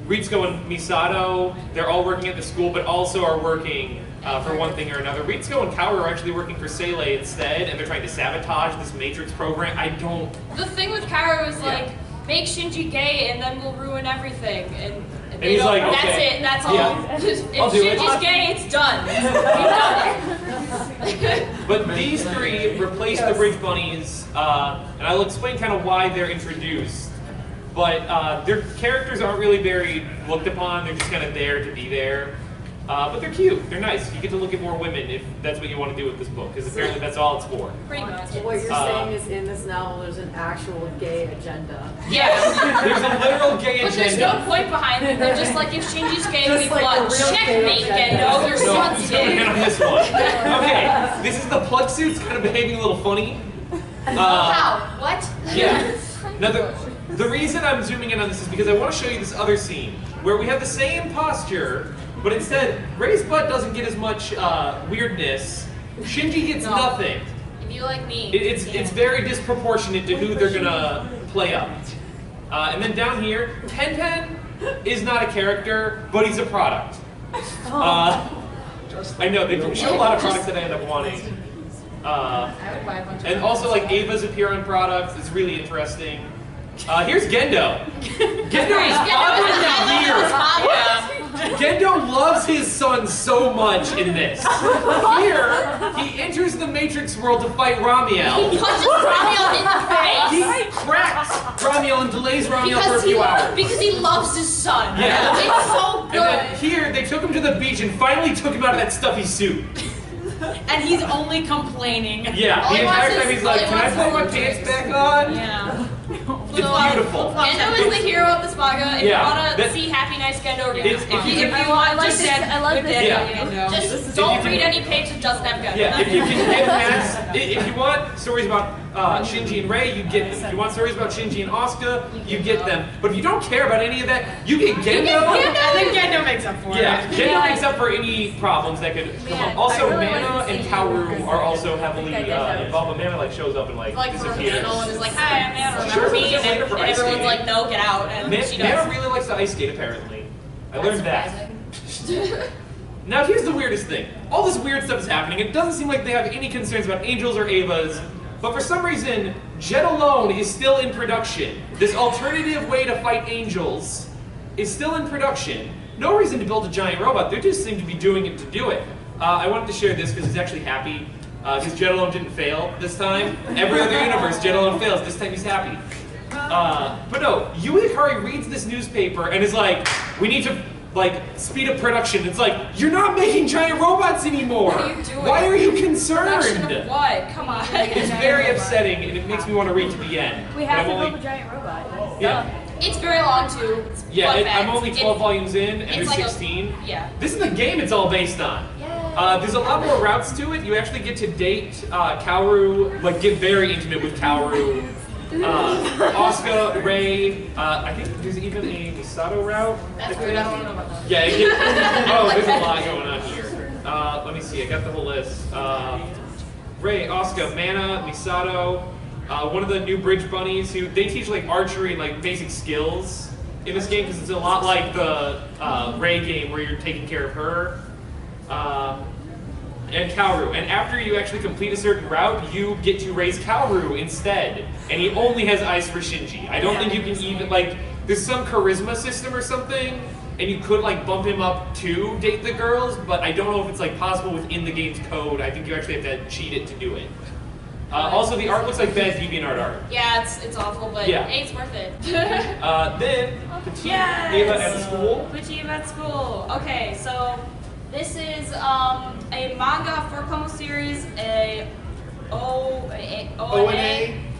Ritsuko and Misato, they're all working at the school, but also are working for one thing or another. Ritsuko and Kaoru are actually working for Seilei instead, and they're trying to sabotage this Matrix program. I don't... The thing with Kaoru is like, make Shinji gay and then we'll ruin everything. And he's like, that's okay. it, that's all. Yeah. Just, if I'll do it. Shinji's gay, it's done. We've done it. But these three replace the Bridge Bunnies, and I'll explain kind of why they're introduced. But their characters aren't really very looked upon, they're just kind of there to be there. But they're cute, they're nice. You get to look at more women if that's what you want to do with this book, because apparently that's all it's for. Pretty much. What you're saying is in this novel there's an actual gay agenda. Yes, there's a literal gay But there's agenda. no point behind it. They're just like, if Shinji's gay, Just we've like won. the real Checkmate, gay agenda. Gendo. Your No, son's zoom in gay. on this one. Okay, this is the plug suits kind of behaving a little funny. How? What? Yeah. Now the reason I'm zooming in on this is because I want to show you this other scene where we have the same posture, but instead Ray's butt doesn't get as much weirdness. Shinji gets nothing. If you like me. It's very disproportionate to who they're gonna play up. And then down here, Tenpen is not a character, but he's a product. I know they show a lot of products that I end up wanting. And also like Ava's appear on products. It's really interesting. Here's Gendo. Gendo is father of the year. Gendo loves his son so much in this. Here, he enters the Matrix world to fight Ramiel. He punches Ramiel in the face. He cracks Ramiel and delays Ramiel for a few hours. Because he loves his son. Yeah. It's so And good. then here, they took him to the beach and finally took him out of that stuffy suit. And he's only complaining. Yeah, All the he wants entire time is- he's like, all he can I wants put is my little pants drinks." back on? Yeah. It's beautiful. Gendo is the hero of this manga. If Yeah, you want to that- see happy, nice Gendo, read If- this if manga. you can- want like just this. said I love with this. that, Yeah. you know. Just don't can- read any page that doesn't have Gendo. Yeah, if you can get past, if you want stories about Shinji and Rei, you get them. If you want stories about Shinji and Asuka, you get them. But if you don't care about any of that, you get Gendo. I think Gendo makes up for Yeah, it. Gendo makes up for any problems that could come up. Also, I really Mana like to and see Kaoru you. are also heavily I get that. involved, but Mana like shows up and like Like for a disappears. panel and is like, hi, I'm Mana, Sure, remember me? just And, later for and ice everyone's skating. like, no, get out. And she Mana does. really likes to ice skate apparently. I learned that. Now here's the weirdest thing. All this weird stuff is happening. It doesn't seem like they have any concerns about angels or Avas, but for some reason, Jet Alone is still in production. This alternative way to fight angels is still in production. No reason to build a giant robot. They just seem to be doing it to do it. I wanted to share this because he's actually happy. Because Jet Alone didn't fail this time. Every other universe, Jet Alone fails. This time he's happy. But no, Yui Hikari reads this newspaper and is like, we need to like speed up production. It's like, you're not making giant robots anymore. What are you doing? Why are you concerned? Production of what? Come on. It's very upsetting and it makes me want to read to the end. We But have I'm to only- build a giant robot. Yeah, It's very long too. It's yeah. fun I'm fact. only 12 volumes in, and it's there's like a- 16. Yeah. This is the game it's all based on. There's a lot more routes to it. You actually get to date Kaoru, like get very intimate with Kaoru. Asuka, Rei, I think there's even a Misato route. That's weird. I don't know about that. Yeah, it gets, oh, there's a lot going on here. Let me see, I got the whole list. Rei, Asuka, Mana, Misato, one of the new Bridge Bunnies who, they teach like archery and like basic skills in this game because it's a lot like the Rei game where you're taking care of her. And Kaoru. And after you actually complete a certain route, you get to raise Kaoru instead. And he only has eyes for Shinji. I don't think you can even, like, there's some charisma system or something, and you could, like, bump him up to date the girls, but I don't know if it's, like, possible within the game's code. I think you actually have to cheat it to do it. Also, the art looks like bad DeviantArt art. Yeah, it's awful, but Yeah. hey, it's worth it. Then, Petite Yes! Ava at school. Petite at school. Okay, so this is a manga 4-komo series, ONA,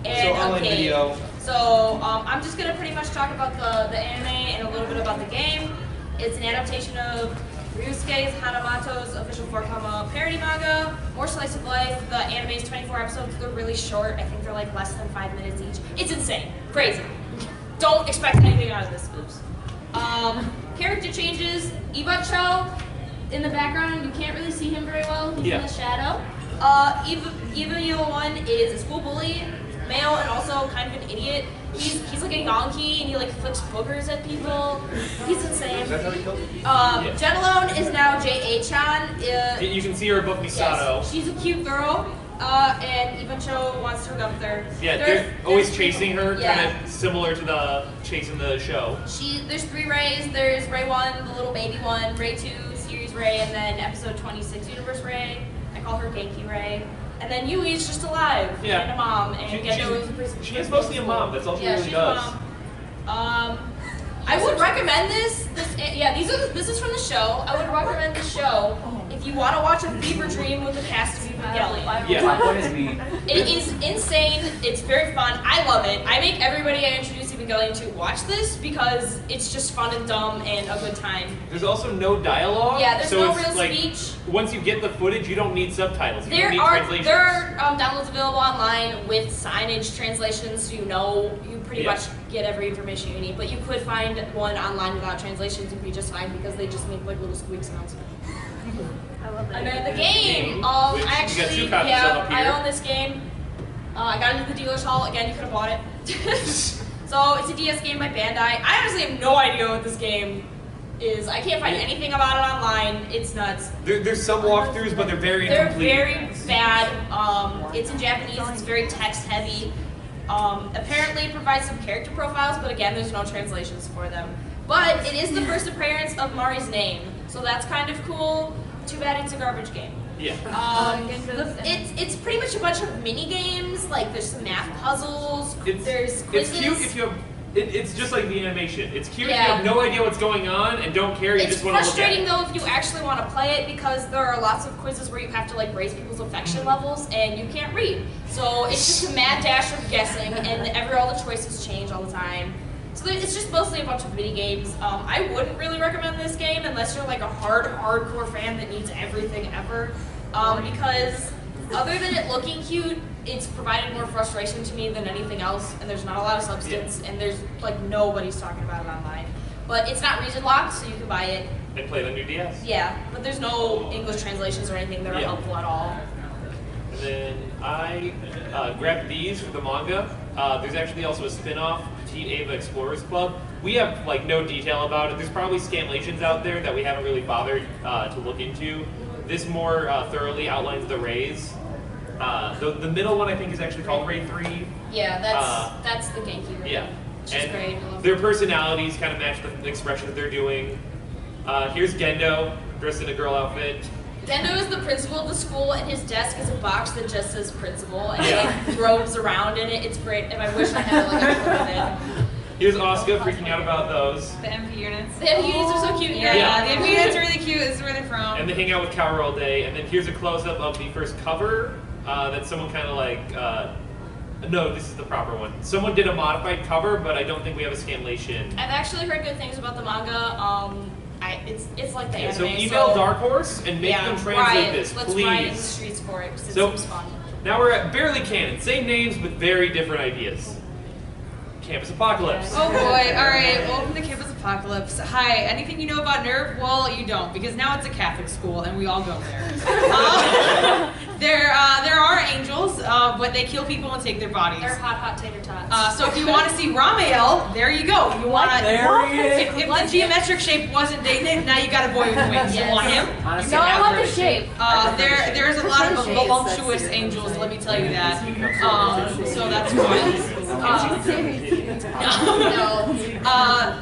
and So a online game. video. So I'm just gonna pretty much talk about the anime and a little bit about the game. It's an adaptation of Ryusuke Hanamato's official 4-komo parody manga. More slice of life. The anime is 24 episodes. They're really short. I think they're like less than 5 minutes each. It's insane. Crazy. Don't expect anything out of this, oops. Character changes. Ibacho in the background. You can't really see him very well. He's in the shadow. Eva 1 is a school bully. male and also kind of an idiot. He's like a Yankee and he like flicks boogers at people. He's insane. Is that how he killed him? Jenalone is now J.A.-chan. You can see her above Misato. Yes, she's a cute girl. And Ivancho wants to hook up with her. Yeah, they're always chasing her, Yeah. kind of similar to the chase in the show. There's 3 Rays. There's Ray 1, the little baby one, Ray 2, Series Ray, and then episode 26, Universe Ray. I call her Genki Ray. And then Yui's just alive and a mom, and Gendo is a person. She is mostly a mom. That's all she really she's does. a mom. I would recommend this. This is from the show. I would recommend this show if you want to watch a fever dream with the cast of Evangelion. Yeah. What is me? It is insane. It's very fun. I love it. I make everybody I introduce Evangelion to watch this because it's just fun and dumb and a good time. There's also no dialogue. Yeah, there's so no it's real like, speech. Once you get the footage, you don't need subtitles. You There don't need are translations. downloads available online with signage translations, so you pretty much get every information you need. But you could find one online without translations and be just fine because they just make like little squeak sounds. I love that. And then the game. Which I you got actually, 2 copies of up here. I own this game. I got it at the dealer's hall. Again, you could have bought it. So it's a DS game by Bandai. I honestly have no idea what this game is. I can't find anything about it online. It's nuts. There's some walkthroughs, but they're very They're incomplete. very bad. It's in Japanese. It's very text heavy. Apparently it provides some character profiles, but again, there's no translations for them. But it is the first appearance of Mari's name, so that's kind of cool. Too bad it's a garbage game. Yeah. It's pretty much a bunch of mini games. Like there's some math puzzles. There's It's quizzes. cute if you have. It's just like the animation. It's cute if you Yeah. have no idea what's going on and don't care. You It's just want to look at frustrating it. though if you actually want to play it because there are lots of quizzes where you have to like raise people's affection levels and you can't read. So it's just a mad dash of guessing and all the choices change all the time. So it's just mostly a bunch of mini games. I wouldn't really recommend this game unless you're like a hardcore fan that needs everything ever. Because other than it looking cute, it's provided more frustration to me than anything else, and there's not a lot of substance, and there's like nobody's talking about it online. But it's not region locked, so you can buy it. And play it on your DS. Yeah, but there's no English translations or anything that are helpful at all. And then I grabbed these for the manga. There's actually also a spin-off, Petite Ava Explorers Club. We have like no detail about it. There's probably scanlations out there that we haven't really bothered to look into. This more thoroughly outlines the rays. The middle one I think is actually called Ray 3. Yeah, that's the Genki Ray. Yeah. Which is great. I love Their it. personalities kind of match the expression that they're doing. Here's Gendo, dressed in a girl outfit. Gendo is the principal of the school, and his desk is a box that just says principal, and Yeah. he like roams around in it. It's great, and I wish I had like a photo of it. Here's Asuka freaking out about those. The MP units. The MUs are so cute. Yeah, the MP units are really cute. This is where they're from. And they hang out with Kaoru all day. And then here's a close-up of the first cover that someone kind of like... no, this is the proper one. Someone did a modified cover, but I don't think we have a scanlation. I've actually heard good things about the manga. It's like the anime. So email Dark Horse and make them translate riot. this, Let's please. riot in the streets for it, because it So- seems fun. Now we're at barely canon. Same names, but very different ideas. Campus Apocalypse. Oh boy, alright, welcome to Campus Apocalypse. Hi, anything you know about Nerve? Well, you don't, because now it's a Catholic school and we all go there. There are angels, but they kill people and take their bodies. They're hot tater tots. So if you want to see Ramael, there you go. You want to, There he is. if the geometric shape wasn't dated, now you got a boy with wings. You want him? Honestly, No, I I've want heard the of shape. There's a lot of Shades, voluptuous that's angels, let me tell you that. So that's fine.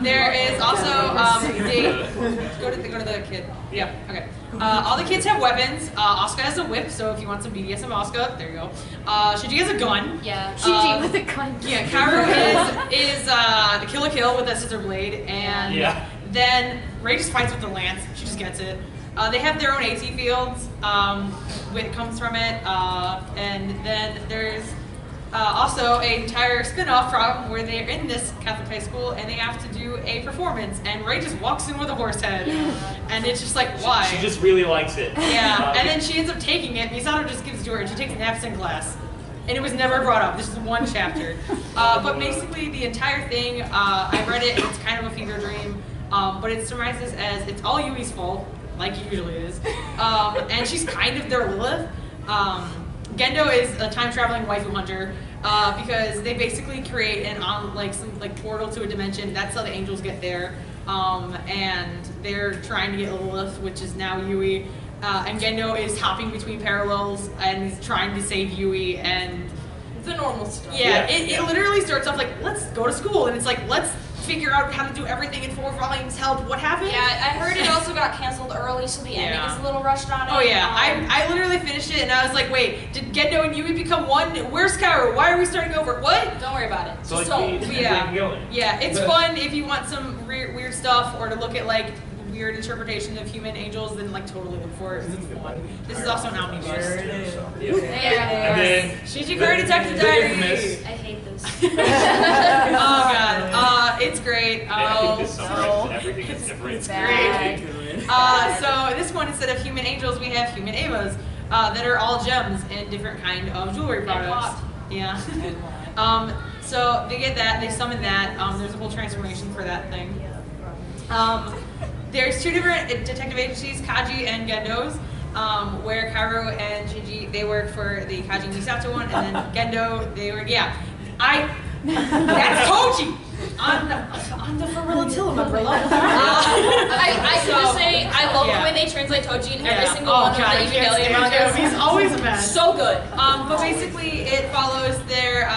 There is also go to the kid. Yeah. Okay. All the kids have weapons. Asuka has a whip, so if you want some BDSM Asuka, there you go. Shinji has a gun. Yeah. Shinji with a gun. Yeah. Kaoru is the Kill a Kill with a scissor blade, and then Rei just fights with the lance. She just gets it. They have their own AT fields. Wit comes from it, and then there's also an entire spin-off from where they're in this Catholic high school and they have to do a performance, and Rei just walks in with a horse head, and it's just like, why? She just really likes it. Yeah, and then she ends up taking it. Misato just gives it to her, and she takes an absent class. And it was never brought up. This is one chapter. But basically, the entire thing, I read it, and it's kind of a fever dream. But it summarizes as it's all Yui's fault, like it usually is. And she's kind of their Lilith. Gendo is a time-traveling waifu hunter. because they basically create some portal to a dimension. That's how the angels get there. And they're trying to get Lilith, which is now Yui. And Gendo is hopping between parallels and is trying to save Yui, and The normal stuff. yeah, it literally starts off like, let's go to school, and it's like, let's figure out how to do everything in 4 volumes. Help, what happened? Yeah, I heard it also got canceled early, so the ending is a little rushed on it. Oh yeah, I literally finished it, and I was like, wait, did Gendo and Yui become one? Where's Kaoru? Why are we starting over? What? Don't worry about it. So Just like don't. Yeah, it's fun if you want some weird stuff, or to look at like weird interpretation of human angels, then like totally look for it, 'cause it's fun. This is also an omnibus. And then Shinji Kari Detective the Diary. infamous- I hate this. Oh god, it's great. I think this summarizes everything that's different. It's great. So this one, instead of human angels, we have human Evas that are all gems and different kind of jewelry products. Yeah. So they get that, they summon that. There's a whole transformation for that thing. There's 2 different detective agencies, Kaji and Gendo's, where Kaoru and Shinji, they work for the Kaji Misato one, and then Gendo, they work, that's Toji! I'm the Ferrilla umbrella. I can just say, I love the way they translate Toji in every single one of the Evangelion mangas. He's always the best. So good. But basically, it follows their,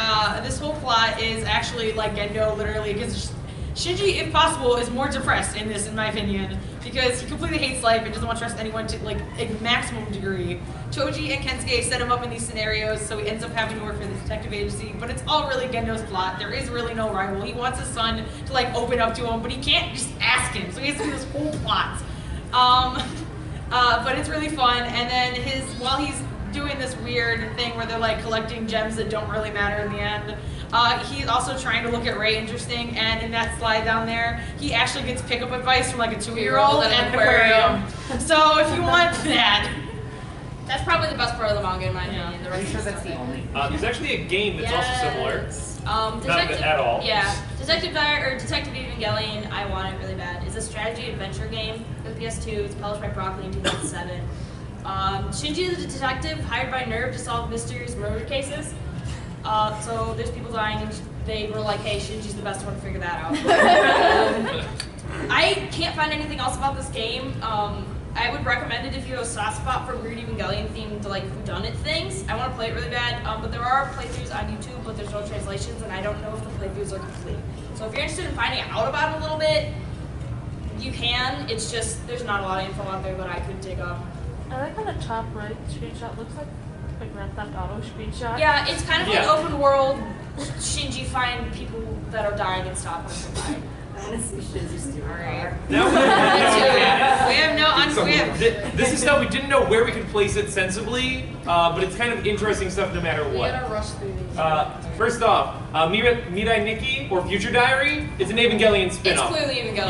this whole plot is actually like Gendo literally, because Shinji, if possible, is more depressed in this, in my opinion, because he completely hates life and doesn't want to trust anyone to like a maximum degree. Toji and Kensuke set him up in these scenarios, so he ends up having to work for the detective agency, but it's all really Gendo's plot. There is really no rival. He wants his son to like open up to him, but he can't just ask him, so he has to do this whole plot. But it's really fun, and then while he's doing this weird thing where they're like collecting gems that don't really matter in the end, he's also trying to look at Ray interesting, and in that slide down there, he actually gets pickup advice from like a 2-year-old at an aquarium. So if you want that, That's probably the best part of the manga in my opinion. The rest That's the only. There's actually a game that's also similar. Detective, Not at all. Yeah, Detective Evangelion. I want it really bad. It's a strategy adventure game for the PS2. It's published by Broccoli in 2007. Shinji is a detective hired by NERV to solve mysterious murder cases. So there's people dying, and they were like, "Hey, Shinji's the best one to figure that out." I can't find anything else about this game. I would recommend it if you have a soft spot for weird Evangelion themed like whodunit things. I want to play it really bad, but there are playthroughs on YouTube, but there's no translations, and I don't know if the playthroughs are complete. So if you're interested in finding out about it a little bit, you can. It's just there's not a lot of info out there that I could dig up. I like how the top right screenshot looks like a Grand Theft Auto screenshot. Yeah, it's kind of like open world. Shinji find people that are dying and stop them from dying. Now this is how we didn't know where we could place it sensibly, but it's kind of interesting stuff no matter We what. gotta rush through these. First off, Mirai Nikki, or Future Diary, it's an Evangelion spin-off. It's clearly Evangelion.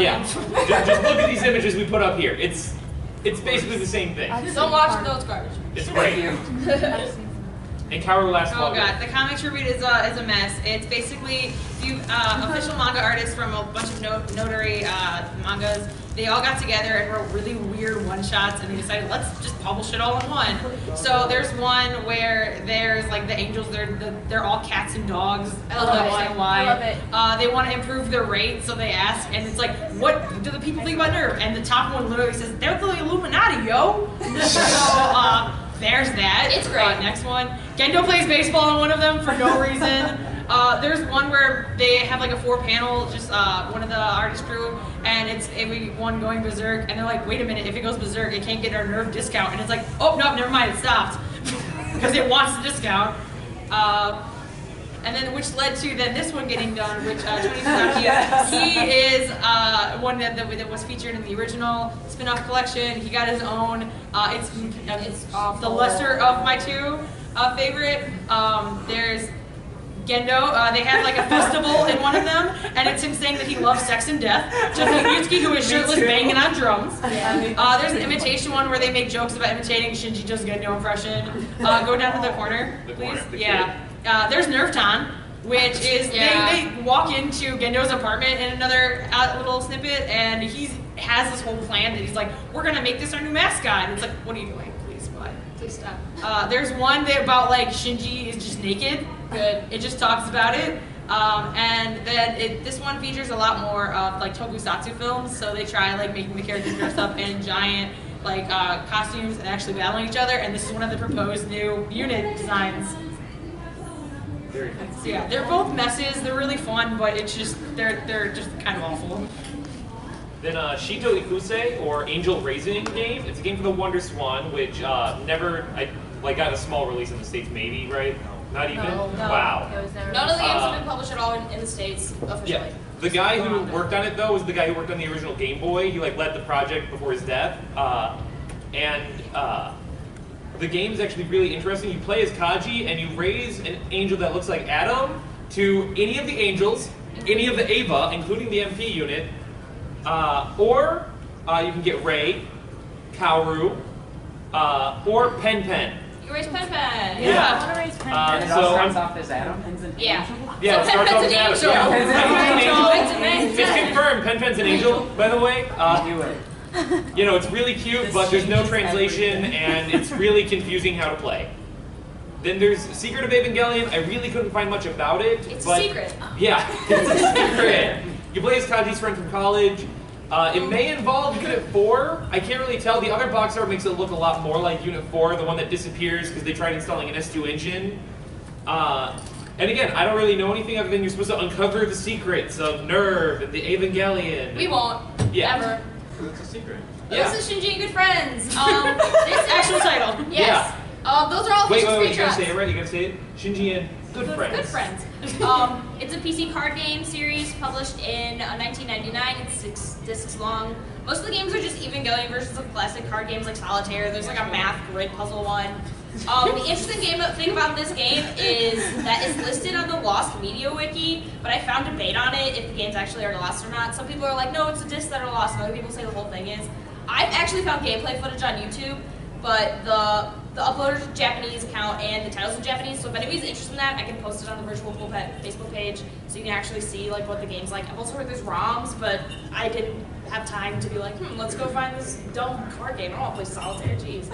Yeah, just look at these images we put up here. It's basically the same thing. Don't watch it though, it's garbage. It's great. And Kaoru lasts oh longer. god, the comic tribute is a mess. It's basically official manga artists from a bunch of notary mangas. They all got together and wrote really weird one-shots, and they decided, let's just publish it all in one. So there's one where there's like the angels, they're all cats and dogs. I love it. Why. I love it. They want to improve their rate, so they ask, and it's like, what do the people think about NERV? And the top one literally says, they're the Illuminati, yo! So there's that. It's great. Next one. Gendo plays baseball in one of them for no reason. There's one where they have like a 4-panel, just one of the artist crew, and it's everyone going berserk, and they're like, wait a minute, if it goes berserk, it can't get our NERV discount, and it's like, oh no, never mind, it stopped, because it wants the discount. And then which led to then this one getting done, which Tony Suzuki, he is one that was featured in the original spin-off collection. He got his own. It's the lesser of my 2 favorite. There's Gendo. They have like a festival in one of them, and it's him saying that he loves sex and death. Just like Yusuke, who is shirtless banging on drums. There's an imitation one where they make jokes about imitating Shinji just Gendo impression. Go down to the corner, please. There's Nerfton, which is they walk into Gendo's apartment in another little snippet, and he has this whole plan that he's like, we're gonna make this our new mascot. And it's like, what are you doing? Please, what? Please stop. There's one that about like Shinji is just naked, good. It just talks about it. And then this one features a lot more of like tokusatsu films, so they try like making the characters dress up in giant like costumes and actually battling each other. And this is one of the proposed new unit designs. Very cool. So yeah, they're both messes. They're really fun, but it's just they're just kind of awful. Then Shito Ikuse, or Angel Raising Game. It's a game for the Wonder Swan, which got a small release in the States, maybe, right? Not even? No. Wow. None of the games have been published at all in the States officially. Yeah. The guy who worked on it, though, was the guy who worked on the original Game Boy. He like led the project before his death. The game's actually really interesting. You play as Kaji, and you raise an angel that looks like Adam to any of the angels, any of the Ava, including the MP unit, or you can get Rei, Kaoru, or Pen Pen. You raise Pen Pen. Yeah. I want to raise Pen Pen. It so all starts I'm- off as Adam. Ends in Yeah. Angel. Yeah, it starts off as Adam. Angel. Yeah. Pen Pen's an Pen's It's confirmed. Pen Pen's an angel, by the way. Do it. You know, it's really cute, but there's no translation, and it's really confusing how to play. Then there's Secret of Evangelion. I really couldn't find much about it. It's but a secret. Yeah, it's a secret. You play as Kaji's friend from college. It may involve Unit 4. I can't really tell. The other box art makes it look a lot more like Unit 4, the one that disappears because they tried installing an S2 engine. And again, I don't really know anything other than you're supposed to uncover the secrets of Nerve and the Evangelion. We won't. Yeah. Ever. It's a secret. Yeah. This is Shinji and Good Friends. This Actual title. Yes. Those are all Wait, official you gotta screenshots. say it right. You gotta say it. Shinji and Good Friends. Good Friends. It's a PC card game series published in 1999. It's 6 discs long. Most of the games are just Evangelion versions of classic card games like Solitaire. There's like a math grid puzzle one. The interesting thing about this game is that it's listed on the Lost Media Wiki, but I found debate on it if the games actually are lost or not. Some people are like, no, it's the discs that are lost, and other people say the whole thing is. I've actually found gameplay footage on YouTube, but the uploader's Japanese account and the title's in Japanese, so if anybody's interested in that, I can post it on the Virtual Pulpit Facebook page so you can actually see like what the game's like. I've also heard there's ROMs, but I didn't have time to be like, let's go find this dumb card game. I don't want to play Solitaire, jeez.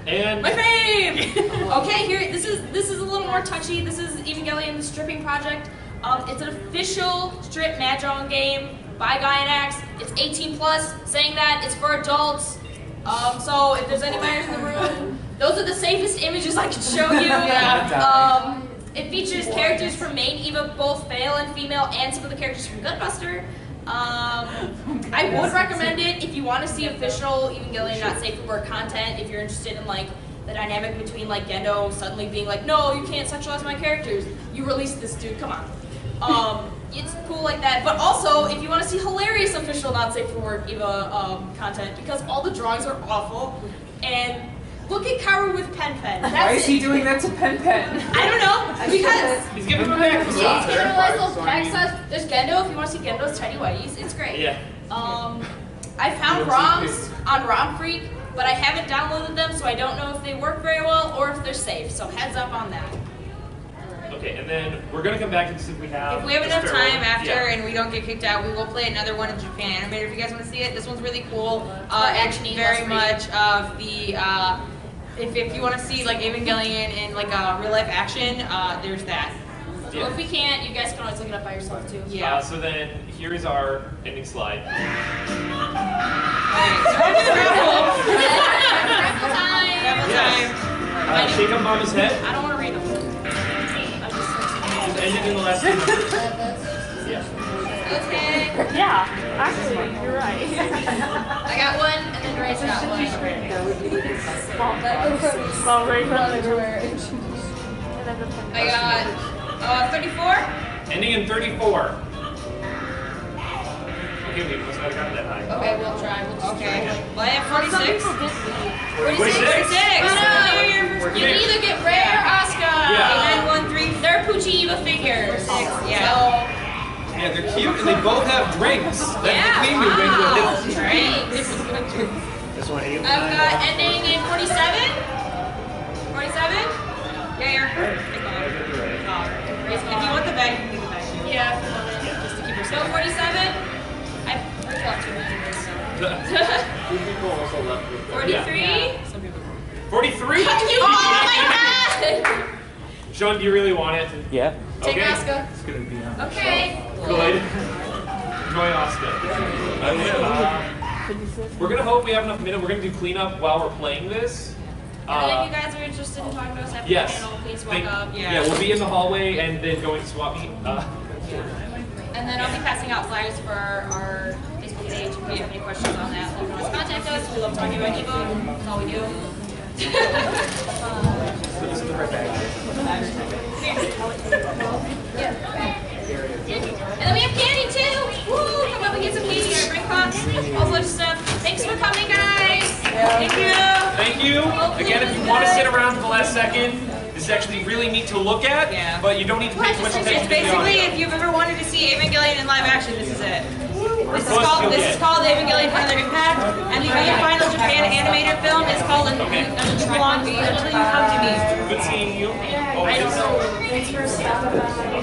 And My fave! Okay, here, this is a little more touchy. This is Evangelion, the stripping project. It's an official strip Mahjong game by Gainax. It's 18 plus, saying that it's for adults. So if there's any minors in the room, those are the safest images I can show you. It features characters from main Eva, both male and female, and some of the characters from Gunbuster. I would recommend it if you want to see official Evangelion not safe for work content, if you're interested in like the dynamic between like Gendo suddenly being like, no, you can't sexualize my characters. You released this dude, come on. It's cool like that, but also if you want to see hilarious official not safe for work Eva content, because all the drawings are awful, and look at Kaoru with Pen Pen. Why is he doing that to Pen Pen? I don't know, because he's giving him a back he's massage. giving a nice little back massage. There's Gendo if you want to see Gendo's tiny whities. It's great. Yeah. I found ROMs on ROM Freak, but I haven't downloaded them, so I don't know if they work very well or if they're safe. So heads up on that. Okay, and then we're gonna come back to this if we have. If we have a enough spare time one. after Yeah. and we don't get kicked out, we will play another one in Japan Animated if you guys want to see it. This one's really cool. Action-y, Very less much of the, if you want to see like Evangelion in like real life action, there's that. So if we can't, you guys can always look it up by yourself too. Yeah. So then here is our ending slide. Raffle time. Yes. Shake up Mama's head. I don't want to read them. Just ended in the last 2 minutes. Yeah. Okay. Yeah, actually, you're right. I got one, and then Ray's got one. Small ring. I got 34. Ending in 34. Okay, we must not have gotten that high. Okay, we'll try. We'll just Okay. try. Well, I have 46. 46. 46. You can either get Ray or Asuka. Yeah. 9, 1, 3, They're Poochie Eva figures. Yeah. Yeah, they're cute and they both have drinks. That's the thing we win with. This one, eight. I've got ending in 47. 47? Yeah, you're If you want the bag, you can leave the bag. Yeah, if you want it. Just to keep her safe. 47. I got 2 minutes. Two people also left with 43. Yeah. 43? Oh my god! Sean, do you really want it? Yeah. Take Okay. Asuka. It's gonna be on. Okay. Good. Enjoy Asuka. We're gonna hope we have enough minutes. We're gonna do cleanup while we're playing this. And then if you guys are interested in talking to us after Yes. the panel, please walk Thank- up. yeah, we'll be in the hallway and then going to swap meet. And then I'll be passing out flyers for our Facebook page. If you have any questions on that, you can always contact us. We love talking about Evo. That's all we do. And then we have candy too! Woo! Come up and get some candy at Ramencon. All sorts of stuff. Thanks for coming, guys! Thank you! Thank you. Again, if you want to sit around for the last second, this is actually really neat to look at, but you don't need to pay too much attention It's to the basically, audio. if you've ever wanted to see Evangelion in live action, this is it. This is called Evangelion Final Impact, and the other final Japan animated film is called Until You Come to Me. Good seeing you. I don't know.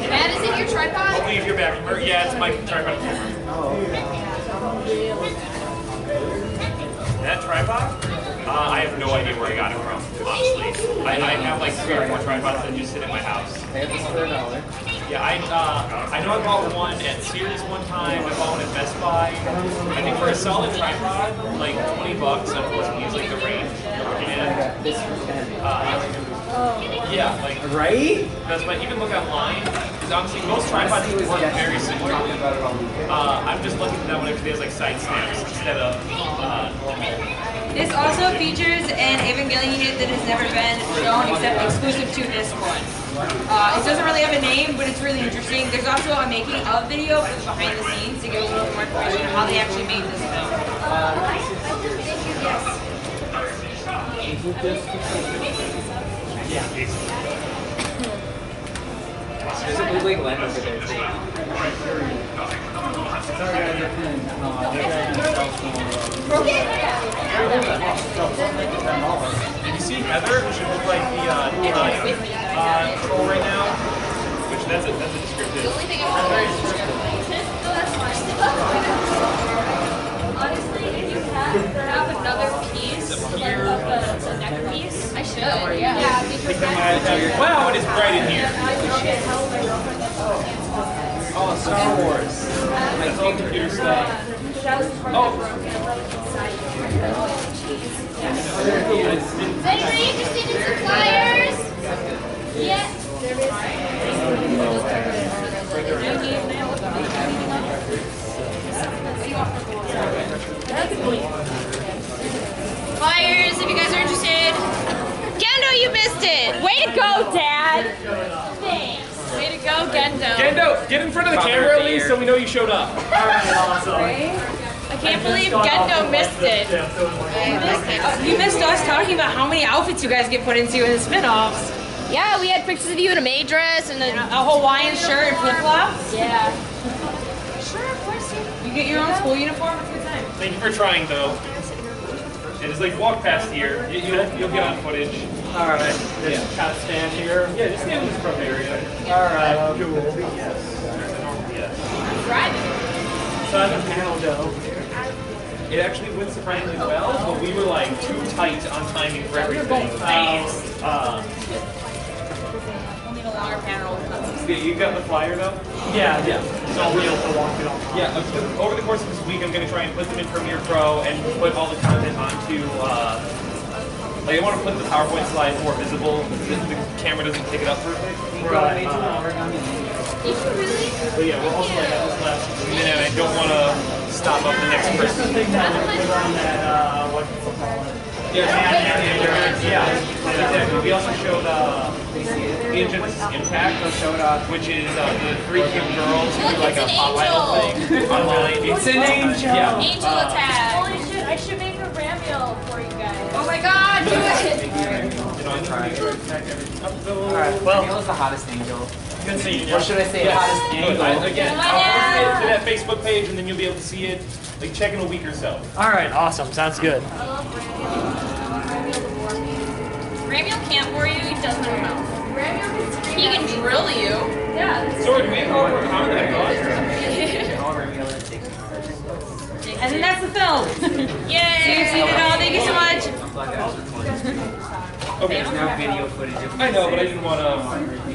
Matt, is it your tripod? I'll leave your back. Yeah, it's my tripod. That tripod? I have no idea where I got it from, honestly. I have like 3 or 4 tripods that just sit in my house. Yeah, I know I bought one at Sears one time. I bought one at Best Buy. I think for a solid tripod, like $20. Unfortunately, is like the range. And yeah, like Right? Best Buy. Even look online, because honestly, most tripods work very similarly. I'm just lucky that one actually has like side snaps instead of. This also features an Evangelion unit that has never been shown except exclusive to this one. It doesn't really have a name, but it's really interesting. There's also a making of video for the behind the scenes to get a little more information on how they actually made this film. There's a bootleg lamp over there too. Did you see Heather, who should look like the troll right now? Which that's a descriptive. The only thing I'm that's fine. Honestly, if you have another piece, like of the neck piece, I should. Yeah, because that's Wow, it is bright in here. Oh, Star Wars. That's all computer stuff. Oh. Is anybody interested in some flyers? Yeah. flyers if you guys are interested. Gendo, you missed it. Way to go, Dad. Thanks. Way to go, Gendo. Gendo, get in front of the camera at least so we know you showed up. I can't believe Gendo missed it. You missed us talking about how many outfits you guys get put into in the spin-offs. Yeah, we had pictures of you in a May dress and then A Hawaiian shirt and flip-flops. yeah. Sure, of course. You get your own school uniform. It's a good time. Thank you for trying, though. And just like walk past here. You'll get on footage. All right. Just kind of stand here. Yeah, just stand in this front area. All right. Cool. Driving. So I'm a panel dough. It actually went surprisingly well, but we were like too tight on timing for everything. We'll need a longer panel. You got the flyer though? Yeah. So I'll be able to walk it off. yeah, over the course of this week, I'm going to try and put them in Premiere Pro and put all the content onto. Like I want to put the PowerPoint slides more visible. The camera doesn't pick it up perfect. Right. You should really. But yeah, we'll also like have this last minute. I don't want to stop up the next person. Thing that we put on that, what do you call it? Yeah, exactly. We also showed Neon Genesis Impact, which is the 3 cute girls who do like a pop idol thing online. It's an angel. Yeah. Angel attack. Holy shit, I should make a Ramiel for you guys. Oh my god, do it! Alright, well, Neil's the hottest angel. Good seeing you. Or should I say hottest Good. angel? Again, I'll post it to that Facebook page and then you'll be able to see it. Like check in a week or so. Alright, awesome. Sounds good. I love Ramiel can't bore you, he doesn't have a mouth. Ramiel can scream He at can me. drill you. Yeah, that's So do we have overcome that And then that's the film. Yay! So you've seen it all. Thank you so much. Okay. There's no video footage of I know, but I didn't want to